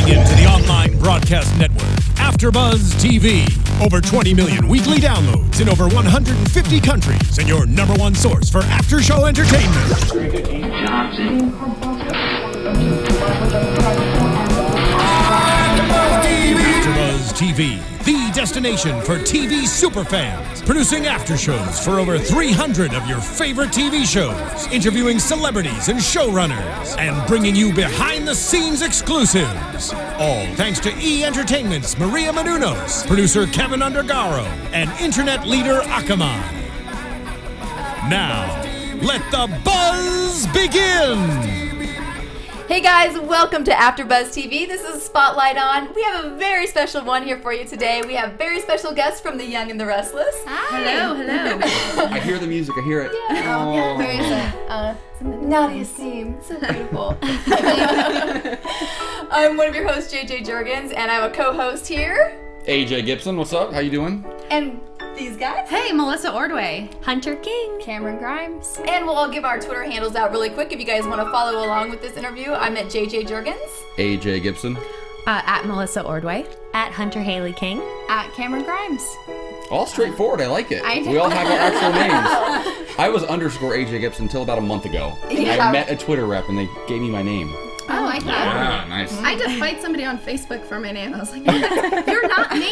Tuning in to the online broadcast network, AFTERBUZZ TV. Over 20 million weekly downloads in over 150 countries, and your number one source for after-show entertainment. AFTERBUZZ TV, the destination for TV superfans. Producing after shows for over 300 of your favorite TV shows. Interviewing celebrities and showrunners. And bringing you behind-the-scenes exclusives. All thanks to E! Entertainment's Maria Menounos, producer Kevin Undergaro, and internet leader Akamai. Now, let the buzz begin! Hey guys, welcome to AfterBuzz TV. This is Spotlight On. We have a very special one here for you today. We have very special guests from The Young and the Restless. Hi. Hello. I hear the music. I hear it. Yeah. Oh. There is a naughty theme. So beautiful. I'm one of your hosts, JJ Jurgens, and I'm a co-host here. AJ Gibson, what's up? How you doing? And these guys. Hey, Melissa Ordway. Hunter King. Camryn Grimes. And we'll all give our Twitter handles out really quick if you guys want to follow along with this interview. I'm at JJ Jurgens. AJ Gibson. At Melissa Ordway. At Hunter Haley King. At Camryn Grimes. All straightforward. I like it. We all have our actual names. I was underscore AJ Gibson until about a month ago. Yeah. I met a Twitter rep and they gave me my name. I like that. Yeah, nice. I just fight somebody on Facebook for my name. I was like, you're not me.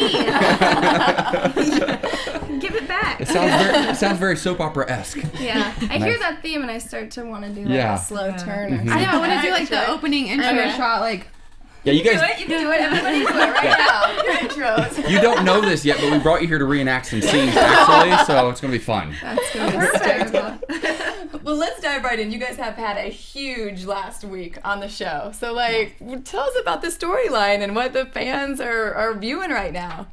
Give it back. It sounds very soap opera-esque. Yeah. I Nice. hear that theme and I start to want to do like Yeah. a slow turn. Mhm. Or I know, I something. want to do like the opening intro shot, like... Yeah, you guys. You can do it. Everybody do it right now. Your intros. You don't know this yet, but we brought you here to reenact some scenes actually, so it's gonna be fun. That's going to be hysterical. Well, let's dive right in. You guys have had a huge last week on the show. So, like, tell us about the storyline and what the fans are viewing right now.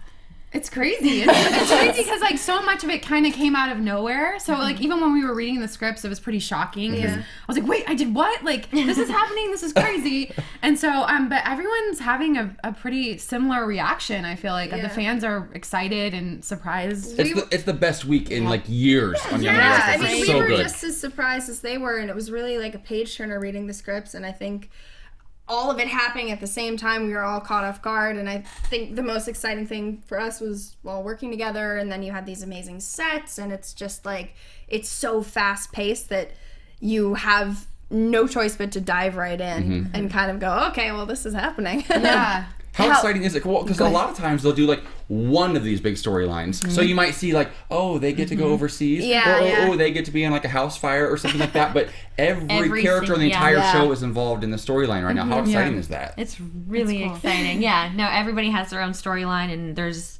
It's crazy. It's crazy because like so much of it kind of came out of nowhere. So like even when we were reading the scripts, it was pretty shocking because I was like, wait, I did what? Like this is happening. This is crazy. And so but everyone's having a pretty similar reaction. I feel like the fans are excited and surprised. It's the best week in like years on Young and the Yeah, I Restless. mean, It's we so were good. just as surprised as they were, and it was really like a page turner reading the scripts, and I think all of it happening at the same time, we were all caught off guard, and I think the most exciting thing for us was while working together, and then you had these amazing sets, and it's just like, it's so fast-paced that you have no choice but to dive right in and kind of go, okay, well, this is happening. Yeah. How exciting is it? Well, because a lot of times they'll do like one of these big storylines. So you might see like, oh, they get to go overseas. Yeah, or, oh, they get to be in like a house fire or something like that. But every character in the entire show is involved in the storyline right now. How exciting is that? It's really exciting. Yeah, no, everybody has their own storyline, and there's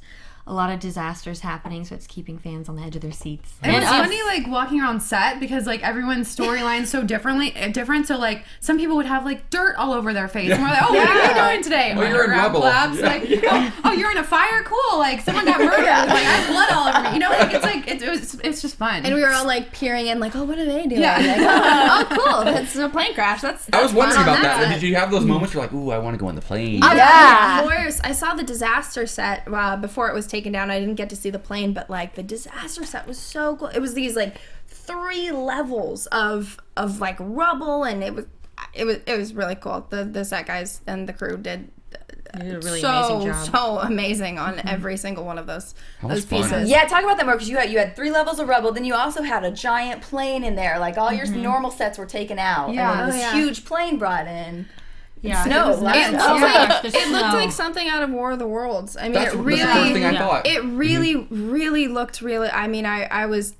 a lot of disasters happening, so it's keeping fans on the edge of their seats. And it's funny, like, walking around set because, like, everyone's storyline's so different. So, like, some people would have, like, dirt all over their face. And we're like, oh, what are you doing today? Oh, you're in Rebel. Oh, you're in a fire? Cool. Like, someone got murdered. Like, I have blood all over me. You know, like, it's just fun. And we were all, like, peering in, like, oh, what are they doing? Yeah. Like, oh, cool. That's a plane crash. That's I was wondering fun. about that. That's Did you have those moments where you're like, ooh, I want to go on the plane? Yeah, of course. I saw the disaster set before it was taken down. I didn't get to see the plane, but like the disaster set was so cool. It was these like 3 levels of like rubble, and it was really cool. The set guys and the crew did a really amazing job. So amazing on every single one of those pieces. Yeah, talk about that more, because you had 3 levels of rubble, then you also had a giant plane in there. Like all your normal sets were taken out, and then this huge plane brought in. Yeah, Snow. It looked like something out of War of the Worlds. I mean, That's the first thing I thought. It really looked really. I mean, I was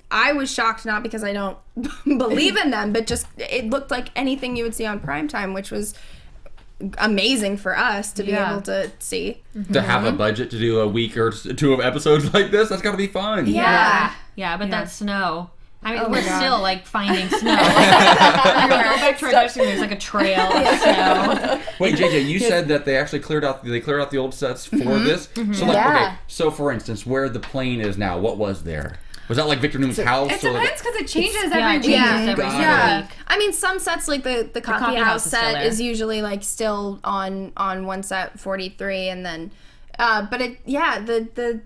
shocked, not because I don't believe in them, but just it looked like anything you would see on primetime, which was amazing for us to be able to see. To have a budget to do a week or 2 of episodes like this, that's got to be fun. Yeah, but that snow. I mean, we're still like finding snow. Back to our dressing room, there's like a trail of snow. Wait, JJ, you said that they actually cleared out the old sets for this. So like, okay, so for instance, where the plane is now, what was there? Was that like Victor Newman's house? It or like depends because it changes every it week. changes every single week. I mean, some sets like the coffee house is still set there. is usually like still on one set 43, and then But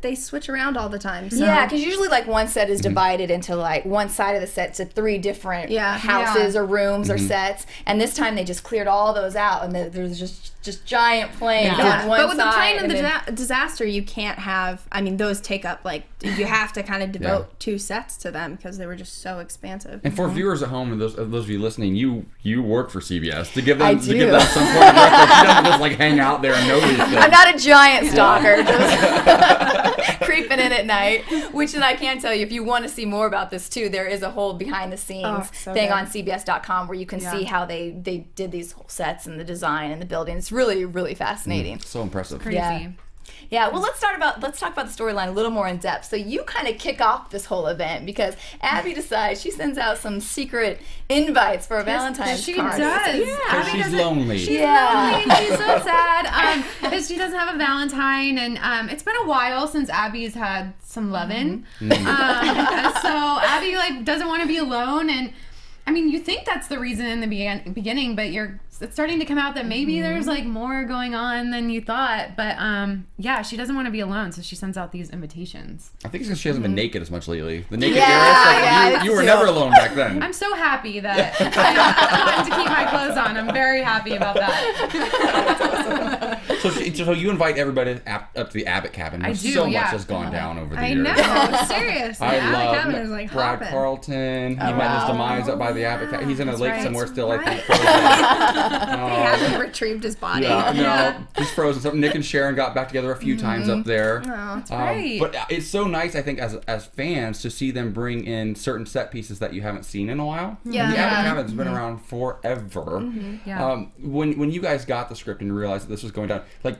they switch around all the time. So. Yeah, because usually like one set is divided into like one side of the set to 3 different houses or rooms or sets, and this time they just cleared all those out, and there's just giant planes on one side. But with the plane and the disaster, you can't have. I mean, those take up like you have to kind of devote 2 sets to them because they were just so expansive. And for viewers at home and those of you listening, you work for CBS to give them some point of reference. She doesn't just like hang out there and know these things. I'm not a giant stalker, just creeping in at night. Which, and I can tell you, if you want to see more about this too, there is a whole behind the scenes thing on CBS.com where you can see how they did these whole sets and the design and the building. It's really, really fascinating. So impressive. Crazy. Yeah, well, let's talk about the storyline a little more in depth. So you kind of kick off this whole event because Abby decides she sends out some secret invites for a Valentine's she party. does. So, Because she's lonely. She's lonely and she's so sad because she doesn't have a Valentine, and it's been a while since Abby's had some lovin'. So Abby like doesn't want to be alone, and I mean, you think that's the reason in the beginning, but it's starting to come out that maybe there's like more going on than you thought. But she doesn't want to be alone, so she sends out these invitations. I think it's because she hasn't been naked as much lately. The naked era, you were never alone back then. I'm so happy that I've gotten to keep my clothes on. I'm very happy about that. So you invite everybody up to the Abbott cabin. Where so much has gone down over the years. I know, seriously. I Abbott love cabin is like Brad hopping. Carlton. He met his demise up by the Abbott cabin. He's in a lake somewhere still, I think. They haven't retrieved his body. He's frozen. So Nick and Sharon got back together a few times up there. Oh, That's right. But it's so nice, I think, as fans to see them bring in certain set pieces that you haven't seen in a while. Yeah. The Abbott cabin's been around forever. Yeah. When you guys got the script and realized that this was going down, like,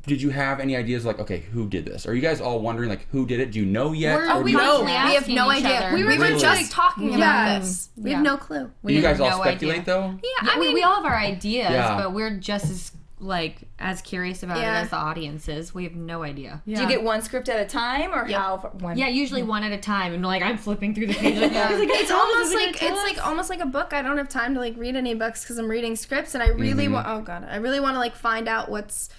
did you have any ideas like, okay, who did this? Are you guys all wondering like who did it? Do you know yet? We have no idea. We were just talking about this. We have no clue. Do you guys all no speculate idea. though? Yeah, I mean, we all have our ideas, Yeah. but we're just as curious about it as the audience is. We have no idea. Do you get one script at a time, or how? One? Yeah, usually one at a time, and like I'm flipping through the pages. it's almost like a book. I don't have time to like read any books because I'm reading scripts, and I really want. Oh god, I really want to like find out what's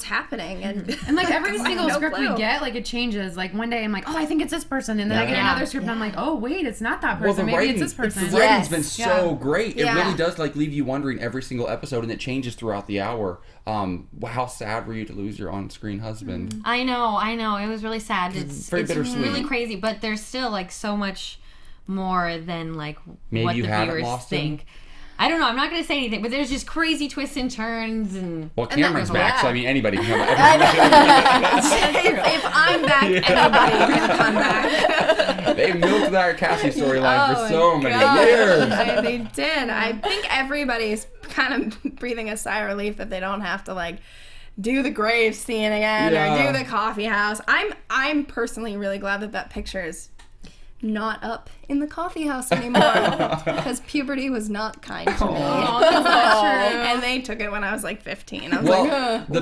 happening and like every single script clue. we get, like it changes. Like one day I'm like, oh, I think it's this person, and then I get another script and I'm like, oh wait, it's not that person. Maybe it's this person. The writing's been so great. It Yeah. really does like leave you wondering every single episode, and it changes throughout the hour. How sad were you to lose your on-screen husband? I know. It was really sad. It's very bittersweet. really crazy, but there's still like so much more than like Maybe what you the haven't viewers lost think. him? I don't know. I'm not going to say anything, but there's just crazy twists and turns and. Well, Camryn's back, so I mean anybody can come back. if I'm back, anybody can come back. They milked that Cassie storyline for so many years. They did. I think everybody's kind of breathing a sigh of relief that they don't have to like do the grave scene again or do the coffee house. I'm personally really glad that picture is not up in the coffee house anymore because puberty was not kind to me. And they took it when I was like 15. I was the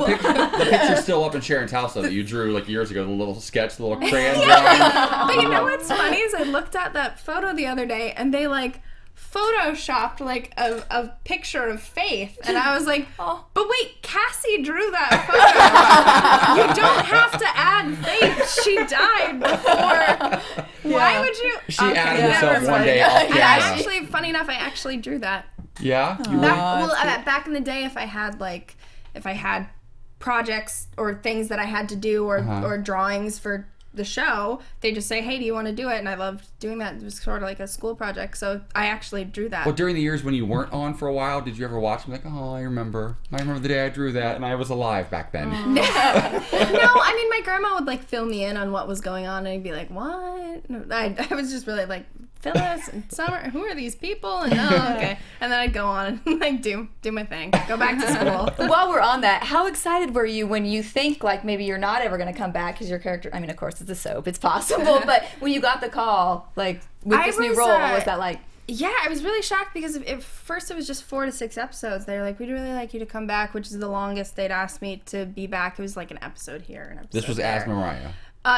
picture's still up in Sharon's house though that you drew like years ago, the little sketch, the little crayon drawing. But you know what's funny is I looked at that photo the other day and they like photoshopped like a picture of Faith, and I was like, oh, but wait, Cassie drew that photo. You don't have to add Faith. She died before. Why would you? She added herself one day off camera. Actually, funny enough, I actually drew that. Yeah? Back in the day, if I had projects or things that I had to do or drawings for the show, they just say, hey, do you want to do it? And I loved doing that. It was sort of like a school project, so I actually drew that. Well, during the years when you weren't on for a while, did you ever watch them like, oh, I remember the day I drew that and I was alive back then? No, I mean, my grandma would like fill me in on what was going on, and I'd be like, what? I was just really like, Phyllis and Summer, who are these people? And okay. And then I'd go on and like do my thing, go back to school. While we're on that, how excited were you when you think like maybe you're not ever going to come back because your character, I mean, of course it's a soap, it's possible, but when you got the call, like with this new role, what was that like? Yeah, I was really shocked because at first it was just 4 to 6 episodes. They were like, we'd really like you to come back, which is the longest they'd asked me to be back. It was like an episode here, an episode This was there. as Mariah.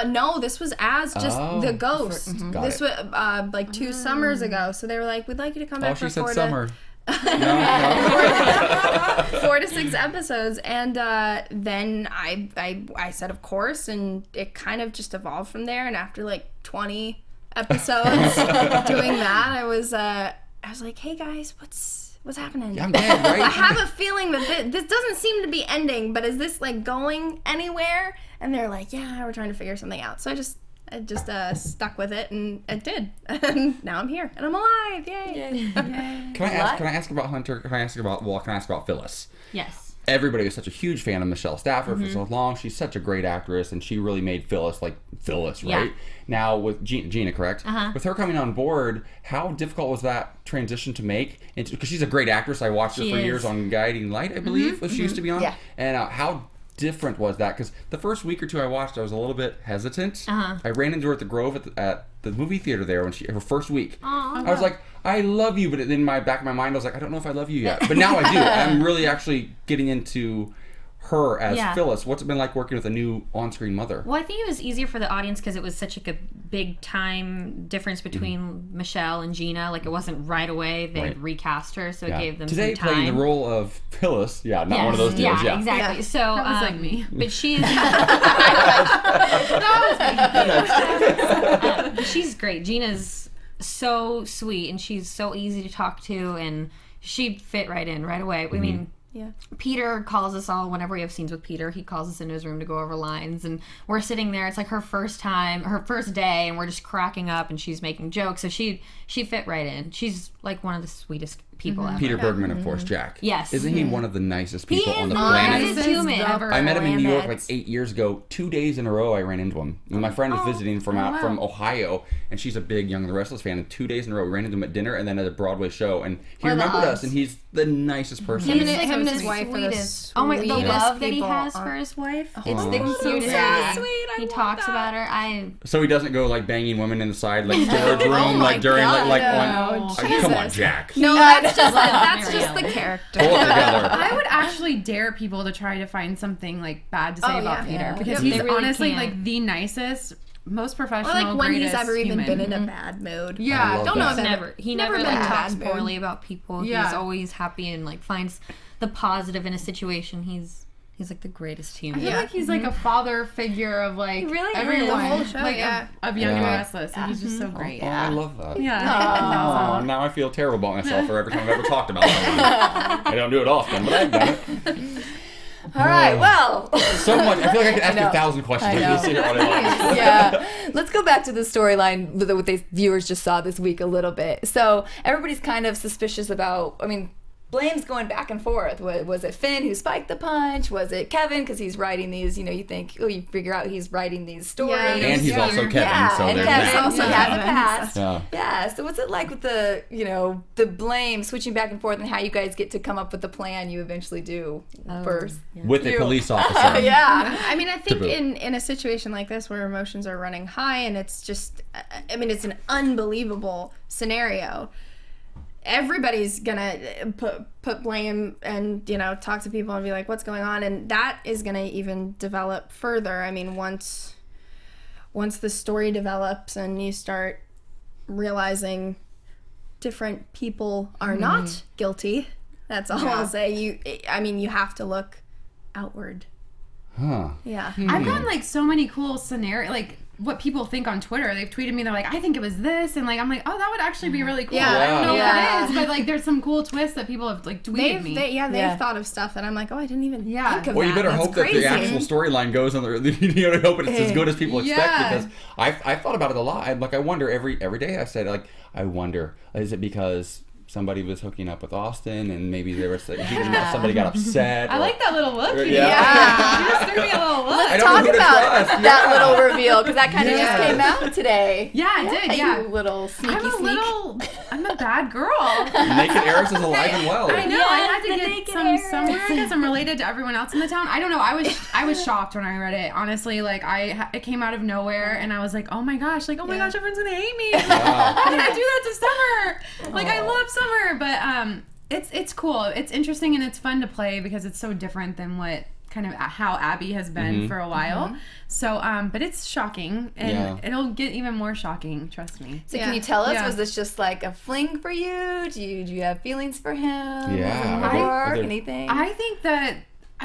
No, this was as just the ghost. Got this it. was like 2 summers ago. So they were like, we'd like you to come back Oh, she for said 4 summer. No. 4 to 6 episodes, and then I said of course, and it kind of just evolved from there. And after like 20 episodes doing that, I was like, hey guys, what's happening? Yeah, I'm dead, right? I have a feeling that this doesn't seem to be ending, but is this like going anywhere? And they're like, yeah, we're trying to figure something out. So I just stuck with it, and it did. And now I'm here, and I'm alive. Yay! Can I ask about Hunter? Can I ask about Phyllis? Yes. Everybody was such a huge fan of Michelle Stafford for so long. She's such a great actress, and she really made Phyllis like Phyllis, right? Yeah. Now with Gina, correct? With her coming on board, how difficult was that transition to make? Because she's a great actress. I watched her for years on Guiding Light, I believe, she used to be on. Yeah. And how different was that? Because the first week or two I watched, I was a little bit hesitant. I ran into her at the Grove at the movie theater there when her first week. I was like, I love you, but in my back of my mind I was like, I don't know if I love you yet. But now I do. I'm really actually getting into her as Phyllis. What's it been like working with a new on-screen mother? Well, I think it was easier for the audience because it was such like a big time difference between Michelle and Gina. Like it wasn't right away. They recast her, so it gave them Today some time. playing the role of Phyllis. Yeah, not one of those deals. Yeah, exactly. So That was like me. But she's she's great. Gina's so sweet, and she's so easy to talk to, and she fit right in right away. I mean, Peter calls us all whenever we have scenes with Peter. He calls us into his room to go over lines, and we're sitting there. It's like her first day, and we're just cracking up, and she's making jokes. So she fit right in. She's like one of the sweetest people ever. Peter Bergman, of course, Jack. Yes. Isn't he one of the nicest people on the nicest planet? human. I met him in New York like 8 years ago. 2 days in a row I ran into him. And my friend was visiting from Ohio, and she's a big Young and the Restless fan. And 2 days in a row we ran into him at dinner and then at a Broadway show. And he remembered us, and he's the nicest person. Him and his wife are the sweetest. Oh my, the love that he has for his wife. It's the cutest. so sweet. He talks about her. So he doesn't go like banging women in the side like storage room like during like come on, Jack. No, that's just the character. Pull it together. I would actually dare people to try to find something like bad to say about Peter because They he's really honestly can. like the nicest, most professional, Or like when he's greatest ever even human. been in a bad mood. Yeah, don't know if He never never been in a like talks bad mood. poorly about people. Yeah. He's always happy and like finds the positive in a situation. He's like the greatest human. I feel like he's like a father figure of like really is. everyone, The whole show, like of Young and Yeah. Restless. And he's just so great. Oh, I love that. Yeah. Oh, now I feel terrible about myself for every time I've ever talked about something. I don't do it often, but I've done it. All right, well. So much. I feel like I could ask you 1,000 questions. I know. Just sit here all day long. Yeah. Let's go back to the storyline that the viewers just saw this week a little bit. So everybody's kind of suspicious about, blame's going back and forth. Was it Finn who spiked the punch? Was it Kevin? Because he's writing these, you think, you figure out he's writing these stories. Yeah. And he's also Kevin, Yeah, so and there's Kevin that. also has a past. Yeah. So what's it like with the, the blame, switching back and forth, and how you guys get to come up with the plan you eventually do first? With a police officer. Yeah. I mean, I think boot. in a situation like this where emotions are running high and it's just, it's an unbelievable scenario. Everybody's gonna put blame and talk to people and be like, what's going on, and that is gonna even develop further. I mean, once the story develops and you start realizing different people are not guilty, that's all I'll say. You have to look outward. Huh. Yeah. I've gotten like so many cool scenarios, like what people think on Twitter. They've tweeted me, they're like, I think it was this, and like I'm like, oh, that would actually be really cool. Yeah. I don't know Yeah. if it is, but like there's some cool twists that people have like tweeted me. They've thought of stuff that I'm like, oh, I didn't even think of that. Well, you better That's hope crazy. that the actual storyline goes on the. You hope it's as good as people expect, Yeah. because I've thought about it a lot. I wonder every day. I said I wonder, is it because somebody was hooking up with Austin and maybe there was somebody got upset? I like that little look. You Yeah. You just threw me a little look. I Let's don't know talk who to about trust. that Yeah. little reveal, because that kind of just came out today. Yeah, it did. Yeah. You little sneaky I'm a bad girl. Naked Eris is alive and well. I know. I had to the get naked some Eris. somewhere because I'm related to everyone else in the town. I don't know. I was shocked when I read it. Honestly, like it came out of nowhere, and I was like, oh my gosh, everyone's gonna hate me. How did I do that to Summer? Like I love Summer, but it's cool. It's interesting and it's fun to play because it's so different than what kind of how Abby has been for a while. So, but it's shocking, and it'll get even more shocking, trust me. So can you tell us, was this just like a fling for you? Do you have feelings for him? Yeah. Anything? I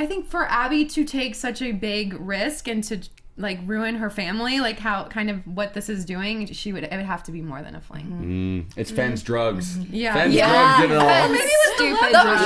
think for Abby to take such a big risk and to like ruin her family, like how kind of what this is doing, it would have to be more than a fling. It's Fen's drugs. Yeah. Fen's drugs did it all. Maybe it was Stupid drugs.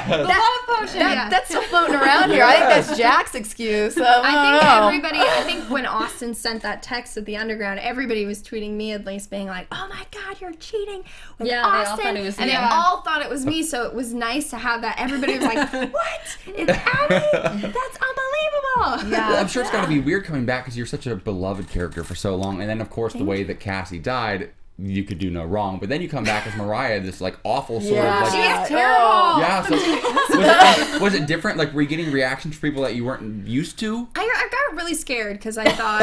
The love potion. That's still floating around here. I think that's Jack's excuse. So, I think when Austin sent that text at the Underground, everybody was tweeting me at least being like, oh my God, you're cheating with Austin. They all thought it was and they all thought it was me, so it was nice to have that. Everybody was like, what? It's Abby? That's unbelievable. Yeah. Well, I'm sure it's got to be weird coming back because you're such a beloved character for so long, and then of course the way that Cassie died, you could do no wrong. But then you come back as Mariah, this like awful sort of like. She's terrible. Yeah. So was it different? Like, were you getting reactions from people that you weren't used to? I got really scared because I thought,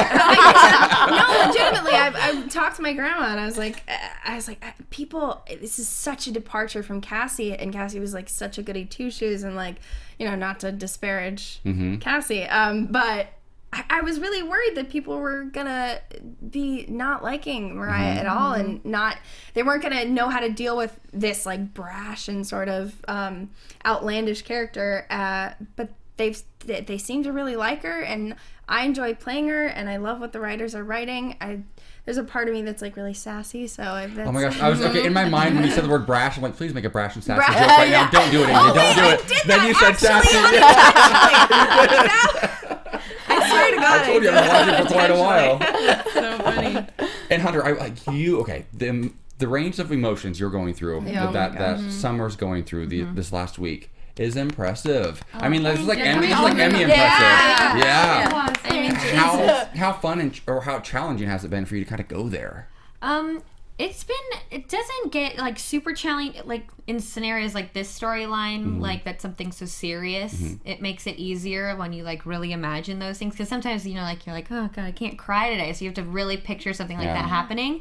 no, legitimately, I talked to my grandma and I was like, people, this is such a departure from Cassie, and Cassie was like such a goody two shoes, and like, you know, not to disparage Cassie, but I was really worried that people were gonna be not liking Mariah at all, and they weren't gonna know how to deal with this like brash and sort of outlandish character. But they seem to really like her, and I enjoy playing her, and I love what the writers are writing. There's a part of me that's like really sassy, so that's, oh my gosh, I was in my mind when you said the word brash. I'm like, please make a brash and sassy joke right now. Don't do it, Amy. Don't do it. Then you said sassy. I swear to God, I told you I've been watching for quite a while. So funny. And Hunter, the range of emotions you're going through, that Summer's going through this last week is impressive. I mean, this is like Emmy impressive. Yeah. I mean, How fun or how challenging has it been for you to kind of go there? It doesn't get like super challenging, like in scenarios like this storyline, like that's something so serious. It makes it easier when you like really imagine those things, because sometimes, you know, like you're like, oh God, I can't cry today, so you have to really picture something like that happening.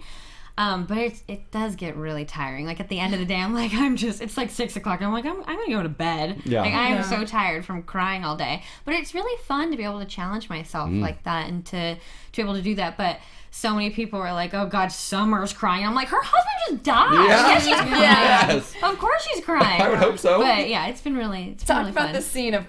But it does get really tiring. Like at the end of the day, I'm like, it's like 6 o'clock. And I'm like, I'm gonna go to bed. Yeah. Like I'm so tired from crying all day. But it's really fun to be able to challenge myself like that, and to be able to do that. But so many people were like, oh God, Summer's crying. I'm like, her husband just died. Yeah, she's crying. Yes. Of course she's crying. I would hope so. But yeah, it's been really Talk really about fun. the scene of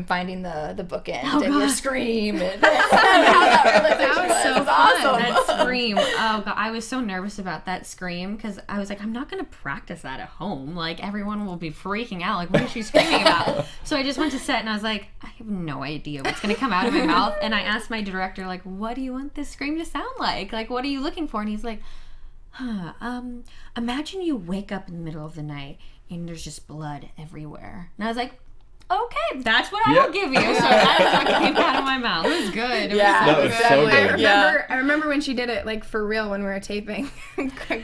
finding the bookend and God. your scream and how that realization was so fun. awesome. That scream. Oh God, I was so nervous about that scream because I was like, I'm not gonna practice that at home. Like everyone will be freaking out. Like, what is she screaming about? So I just went to set and I was like, I have no idea what's gonna come out of my mouth. And I asked my director, like, what do you want this scream to sound like? Like, what are you looking for? And he's like, imagine you wake up in the middle of the night and there's just blood everywhere. And I was like, okay, that's what I will give you. So that's what came out of my mouth. It was good. That was so good. I remember when she did it, like for real, when we were taping.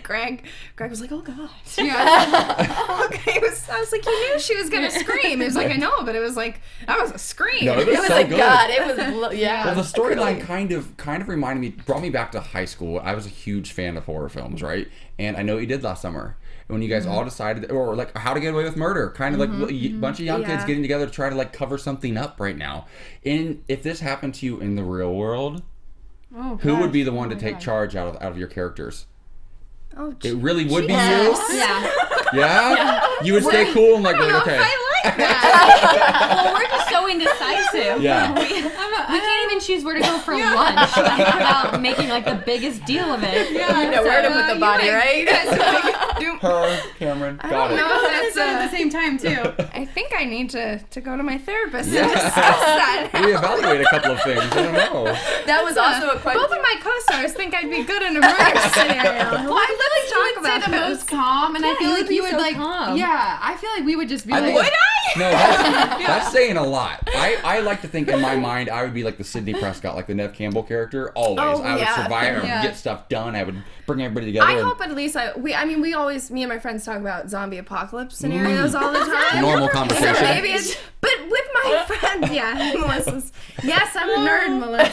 Greg was like, "Oh God." Yeah. Okay. I was like, "You knew she was gonna scream." It was like, "I know," but it was like that was a scream. No, it was so like good. God. It was Well, the storyline kind of brought me back to high school. I was a huge fan of horror films, right? And I know what you did last summer. When you guys all decided, or like How to Get Away with Murder, kind of like a bunch of young kids getting together to try to like cover something up right now. And if this happened to you in the real world, who would be the one to take charge out of your characters? Oh, it really would be you? Yeah. Yeah? You would stay cool and like, okay. Well, we're just so indecisive. Yeah. We can't even choose where to go for lunch without making like the biggest deal of it. Yeah, you know where to put the body, right? Her, Camryn, got it. No, that's at the same time too. I think I need to go to my therapist Yeah. and discuss that. Reevaluate a couple of things. I don't know. That was also a question. Both of my co-stars think I'd be good in a murder scenario. Well, I feel like you would say the most calm, and I feel like you would so like, calm. yeah, I feel like we would just be I like, think- No, that's saying a lot. I like to think in my mind I would be like the Sidney Prescott, like the Nev Campbell character. Always, I would survive and get stuff done. I would bring everybody together. I hope at least we always, me and my friends talk about zombie apocalypse scenarios all the time. Normal conversation. So maybe it's, but with my friend, Melissa's. Yes, I'm a nerd, Melissa.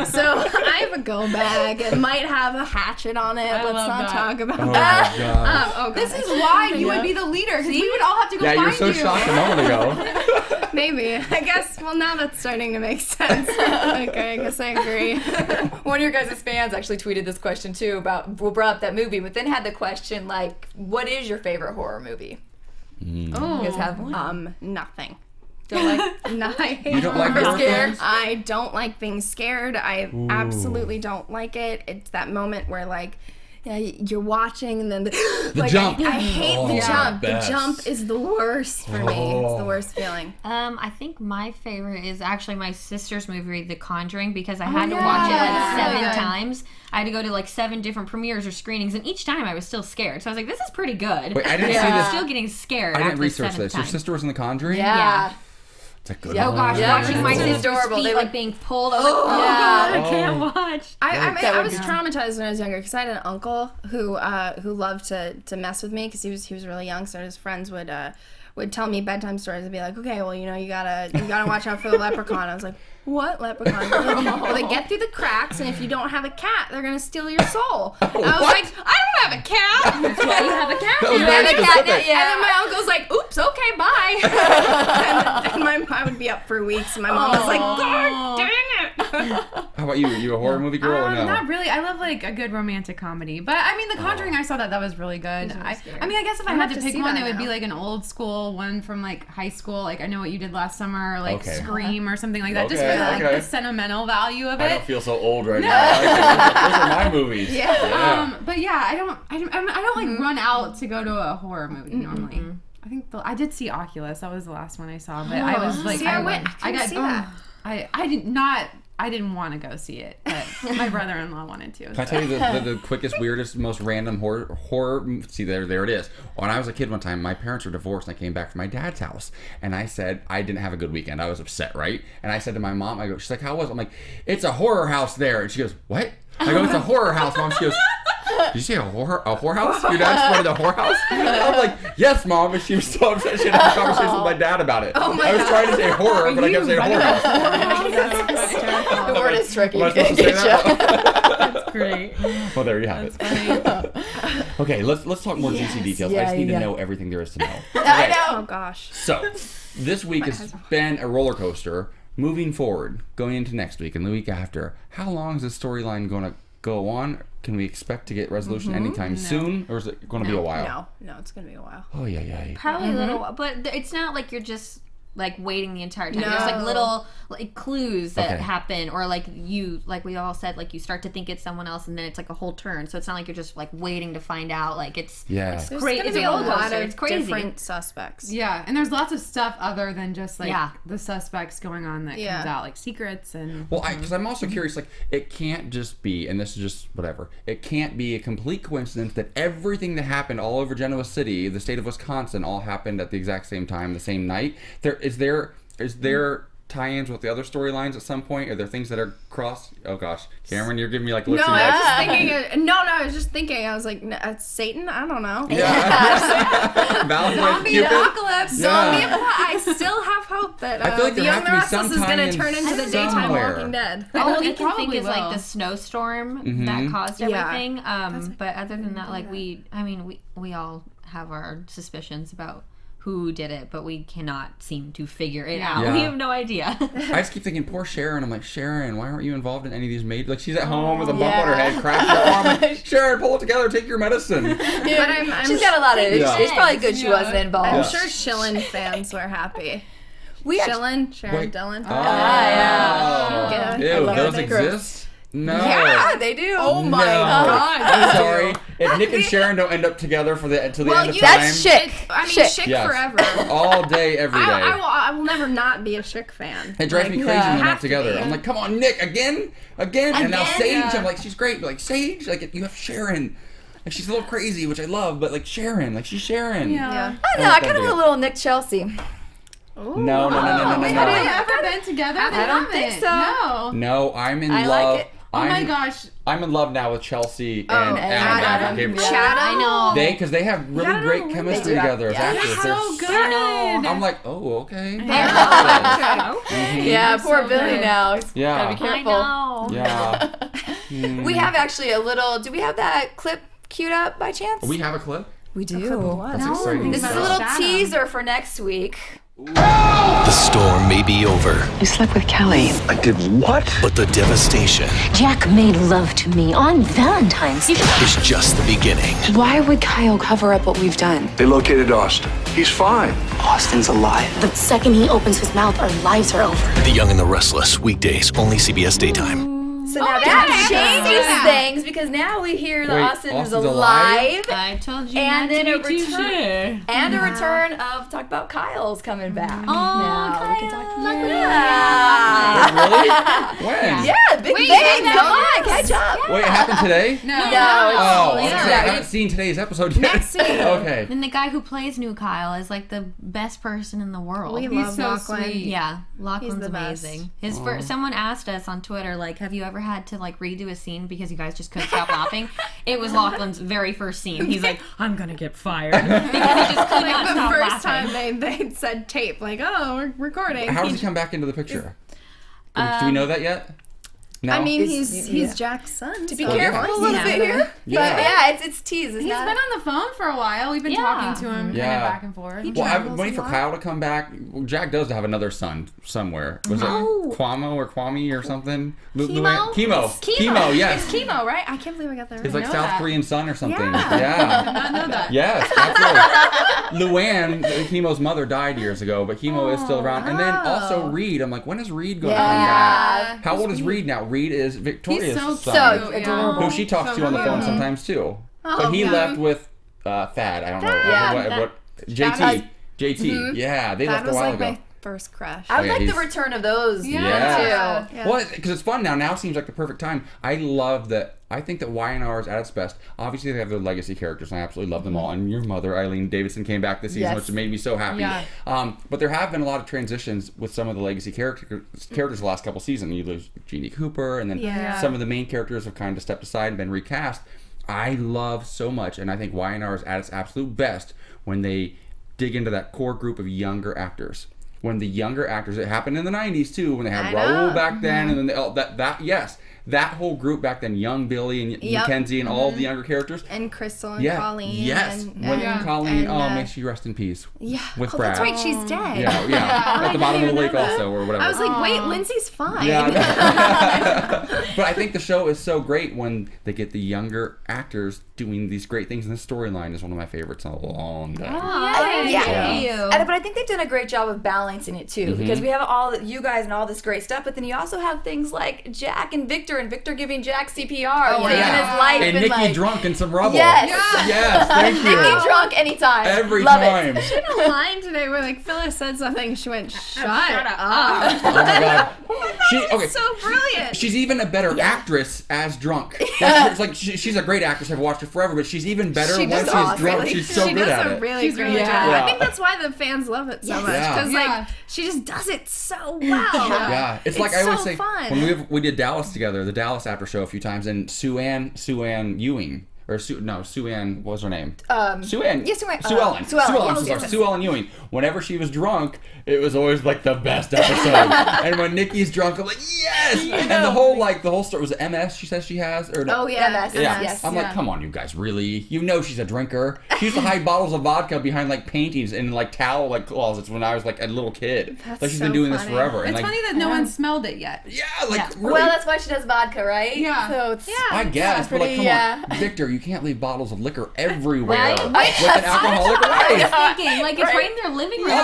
So I have a go bag. It might have a hatchet on it. Let's not talk about that. God. God. this is why you would be the leader, because we would all have to go Yeah, find you're so shocked a moment ago. Maybe. I guess, well, now that's starting to make sense. Okay, I guess I agree. One of your guys' fans actually tweeted this question too about, brought up that movie, but then had the question like, what is your favorite horror movie? You guys have one? Nothing. Don't like, You don't like horror films? I don't like being scared. I absolutely don't like it. It's that moment where like, yeah, you're watching and then the jump. I hate the jump. best. The jump is the worst for me. It's the worst feeling. I think my favorite is actually my sister's movie, The Conjuring, because I had to watch it like 7 times. I had to go to like 7 different premieres or screenings, and each time I was still scared. So I was like, this is pretty good. Wait, I didn't see I was this. still getting scared. I didn't after research the 7th this. Your time. sister was in The Conjuring? Yeah. It's a good Oh one. gosh, watching my It's sister's adorable. feet They like were- being pulled. I was like, oh god, I can't watch. I was traumatized when I was younger because I had an uncle who loved to mess with me because he was really young. So his friends would tell me bedtime stories and be like, okay, well, you gotta watch out for the leprechaun. I was like, what leprechaun? Well, they get through the cracks, and if you don't have a cat, they're gonna steal your soul. And I was like, I don't have a cat. That's why you have a cat. That was now. very specific. And then my uncle's like, oops, okay, bye. and I would be up for weeks, and my mom was like, God dang it. How about you? You a horror movie girl or no? Not really. I love like a good romantic comedy, but I mean, The Conjuring. I saw that was really good. I mean, I guess if I had to pick one, it would be like an old school one from like high school, like I Know What You Did Last Summer, or like Scream or something like that. Just for like the sentimental value of it. I don't feel so old right now. Those are my movies. Yeah. But yeah, I don't like run out to go to a horror movie normally. I think I did see Oculus. That was the last one I saw, but I was like, See, I couldn't see that. I didn't want to go see it, but my brother-in-law wanted to. Can I tell you the quickest, weirdest, most random horror? See, there it is. When I was a kid one time, my parents were divorced, and I came back from my dad's house, and I said I didn't have a good weekend. I was upset, right? And I said to my mom, she's like, how was it? I'm like, it's a horror house there. And she goes, what? I go, it's a horror house, Mom. She goes, did you say a whorehouse? Your dad just wanted a whorehouse? I'm like, yes, Mom. But she was so upset. She had a conversation with my dad about it. I was trying to say horror, but I kept saying whorehouse. The word is tricky. Am I supposed to say that? That's great. Well, there you have it. Okay, let's talk more juicy details. I just need to know everything there is to know. I know. Oh gosh. So, this week has been a roller coaster. Moving forward, going into next week and the week after, how long is this storyline going to go on? Can we expect to get resolution anytime soon, or is it going to be a while? No, it's gonna be a while. Oh yeah. Probably a little, but it's not like you're just like waiting the entire time. No. There's like little like clues that happen, or like we all said, like you start to think it's someone else, and then it's like a whole turn. So it's not like you're just like waiting to find out. Like it's There's great. gonna It's be a a roller lot coaster. of It's crazy. different suspects. Yeah, and there's lots of stuff other than just like Yeah. the suspects going on that comes out, like secrets and. Well, because I'm also curious, like, it can't just be, and this is just whatever, it can't be a complete coincidence that everything that happened all over Genoa City, the state of Wisconsin, all happened at the exact same time, the same night. Is there tie-ins with the other storylines at some point? Are there things that are crossed? Oh gosh, Camryn, you're giving me like looks No, and I was eyes. just thinking. I was just thinking. I was like, it's Satan. I don't know. Yeah. Valentine's Cupid. apocalypse. Zombie apocalypse. I still have hope that I feel like the there Young has to be and the Restless some is going to tie-ins turn into the daytime somewhere. Walking Dead. All we It can think probably is will. like the snowstorm that caused everything. Yeah. But other than that, like we all have our suspicions about who did it, but we cannot seem to figure it out. Yeah. We have no idea. I just keep thinking, poor Sharon. I'm like, Sharon, why aren't you involved in any of these like she's at home with a bump on her head, cracking her arm. I'm like, Sharon, pull it together, take your medicine. But I'm She's got a lot of. Yeah. It's probably good she wasn't involved. I'm sure Shillen fans were happy. Shillen, Sharon Wait. Dillon. yeah. Ew, love those it. exist? No. Yeah, they do. Oh No. I'm sorry. If Nick and Sharon don't end up together until the end of time, That's chick. I mean, Chick. Chick Yes. forever. all day, every day. I will never not be a Chick fan. It drives me crazy when they're not have to together. be. I'm like, come on, Nick, again, and now Sage. I'm like, she's great, but like Sage, like you have Sharon. Like she's a little crazy, which I love, but like Sharon, like she's Sharon. Yeah. I don't know. I kind of a little Nick Chelsea. No. Have they ever been together? I don't think so. No. No, I'm in I love. like it. Oh my gosh. I'm in love now with Chelsea and Adam. Gabriel. I know. Because they have really great chemistry together as actors. So They're- good. I'm like, oh, okay. Yeah, poor Billy now. He's Yeah. gotta be I careful. know. Yeah. We have actually a little. Do we have that clip queued up by chance? We have a clip. We do. That's exciting. This is a little teaser for next week. Help! The storm may be over. You slept with Kelly. I did what? But the devastation Jack made love to me on Valentine's Day. is just the beginning. Why would Kyle cover up what we've done? They located Austin. He's fine. Austin's alive. The second he opens his mouth, our lives are over. The Young and the Restless, weekdays, only CBS Daytime. So now that changes things because now we hear that Austin's alive. I told you And not then to a be too return. sure. And a return of talk about Kyle's coming back. Oh, now we can talk about Really? When? Yeah, big thing. Come on, catch up. Wait, it happened today? No, Oh, it's I haven't seen today's episode yet. Next scene. Okay. And the guy who plays new Kyle is like the best person in the world. We He's love so Lachlan. sweet. Yeah, Lachlan's the best. amazing. Someone asked us on Twitter, like, have you ever had to like redo a scene because you guys just couldn't stop laughing? It was Lachlan's very first scene. He's like, I'm gonna get fired because he just could not The stop first laughing. time they said tape, like, oh, we're recording. How does he come back into the picture? Do we know that yet? No. I mean, he's Jack's son. To be so careful a little bit here. Yeah. But yeah, it's teased. It's He's not, been on the phone for a while. We've been talking to him kind of back and forth. Well, I'm waiting for Kyle to come back. Well, Jack does have another son somewhere. Was it Kwame or Kwame or something? Chemo, yes. It's Chemo, right? I can't believe I got that right. His like South Korean son or something. Yeah. Yeah. I did not know that. Yes, absolutely. Luann, Chemo's mother, died years ago, but Chemo is still around. And then also Reed. I'm like, when is Reed going to come back? How old is Reed now? Reed is Victoria's He's so son. cute. Adorable. Who she talks to on the phone sometimes too. But he left with Thad. I don't know. What JT. JT. Yeah, they left a while ago. My first crush. I like the return of those too. Yeah. Well, because it's fun now. Now seems like the perfect time. I love that. I think that YNR is at its best. Obviously, they have their legacy characters, and I absolutely love them all. And your mother, Eileen Davidson, came back this season, which made me so happy. Yeah. But there have been a lot of transitions with some of the legacy characters the last couple seasons. You lose Jeannie Cooper, and then some of the main characters have kind of stepped aside and been recast. I love so much, and I think YNR is at its absolute best when they dig into that core group of younger actors. When the younger actors, it happened in the 90s too, when they had Raoul back then, and then that whole group back then, young Billy and Mackenzie and all the younger characters. And Crystal and Colleen. Yes. When Colleen, may she rest in peace. Yeah. With Brad. That's right, she's dead. Yeah. At the bottom of the lake also, or whatever. I was like, wait, Lindsay's fine. Yeah. But I think the show is so great when they get the younger actors doing these great things, and the storyline is one of my favorites in a long time. But I think they've done a great job of balancing it too, because we have all you guys and all this great stuff, but then you also have things like Jack and Victor giving Jack CPR, saving his life, and Nikki drunk and some rubble. Yes, thank you. Nikki drunk anytime. Every Love time. It. She had a line today where like Phyllis said something, she went, shut up. Oh my god. So brilliant. She's even a better actress as drunk. It's like she's a great actress. I've watched her forever, but she's even better when she's drunk. Really, she's so good at it. She does a really great job. I think that's why the fans love it so much, because like she just does it so well. Yeah, it's like I always say fun. when we did Dallas together, the Dallas after show a few times, and Sue Ann Ewing. Sue Ann, what was her name? Sue Ellen. Sue Ellen Ewing. Whenever she was drunk, it was always like the best episode. And when Nikki's drunk, I'm like, yes! And the whole story was MS she says she has? Or no? Oh, yeah. MS. Yeah. Yes. I'm like, come on, you guys, really? You know she's a drinker. She used to hide bottles of vodka behind like paintings in like towel like closets when I was like a little kid. That's like she's been doing this forever. It's and, funny that no one smelled it yet. Yeah, like really. Well, that's why she does vodka, right? Yeah. So it's I guess, but like, come on, Victor, you can't leave bottles of liquor everywhere with an alcoholic wife. Thinking like it's right in their living room. He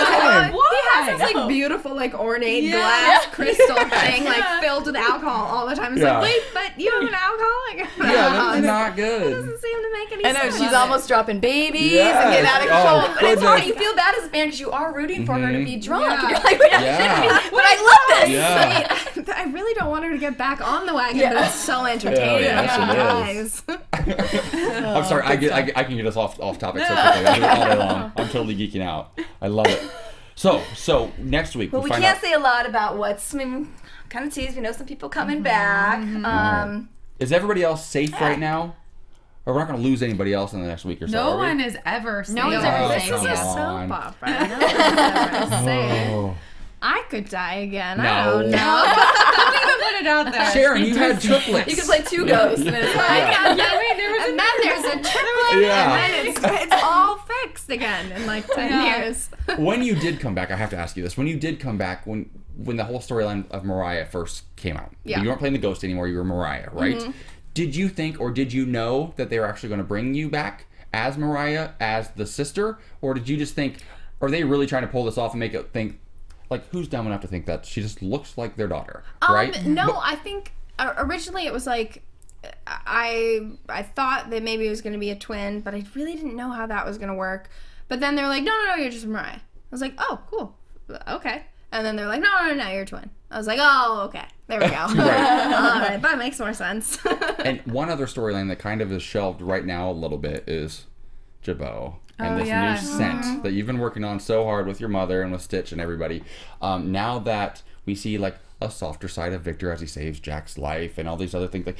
has this like beautiful like ornate glass crystal thing like filled with alcohol all the time. It's like, wait, but you have an alcoholic. That's not good. It doesn't seem to make any sense. I know, sense. she's almost dropping babies and getting out of control. But it's hard. You feel bad as a fan because you are rooting for her to be drunk. And you're like, wait, but I love this. Yeah. I really don't want her to get back on the wagon, but it's so entertaining. Yes, I'm sorry, I can get us off topic so quickly. I do it all day long. I'm totally geeking out. I love it. So next week we can't say a lot about what's kind of teased. We know some people coming back. Is everybody else safe right now? Or we're not going to lose anybody else in the next week or so. No one is ever safe. No one's ever safe. This is a soap opera. No one's ever safe. I could die again. I don't know. Don't even put it out there. Sharon, you had triplets. You could play two ghosts. And it's Wait, there was and then there's a triplet, and then it's all fixed. Next again in like 10 years. When you did come back, I have to ask you this. When you did come back, when the whole storyline of Mariah first came out, you weren't playing the ghost anymore, you were Mariah, right? Mm-hmm. Did you think or did you know that they were actually going to bring you back as Mariah, as the sister? Or did you just think, are they really trying to pull this off and make it think, like, who's dumb enough to think that she just looks like their daughter, right? No, I think originally it was like, I thought that maybe it was going to be a twin, but I really didn't know how that was going to work. But then they're like, no, you're just Mariah. I was like, oh, cool. Okay. And then they're like, no, you're a twin. I was like, oh, okay. There we go. All right, that makes more sense. And one other storyline that kind of is shelved right now a little bit is Jabot. And this new scent that you've been working on so hard with your mother and with Stitch and everybody. Now that we see like a softer side of Victor as he saves Jack's life and all these other things, like,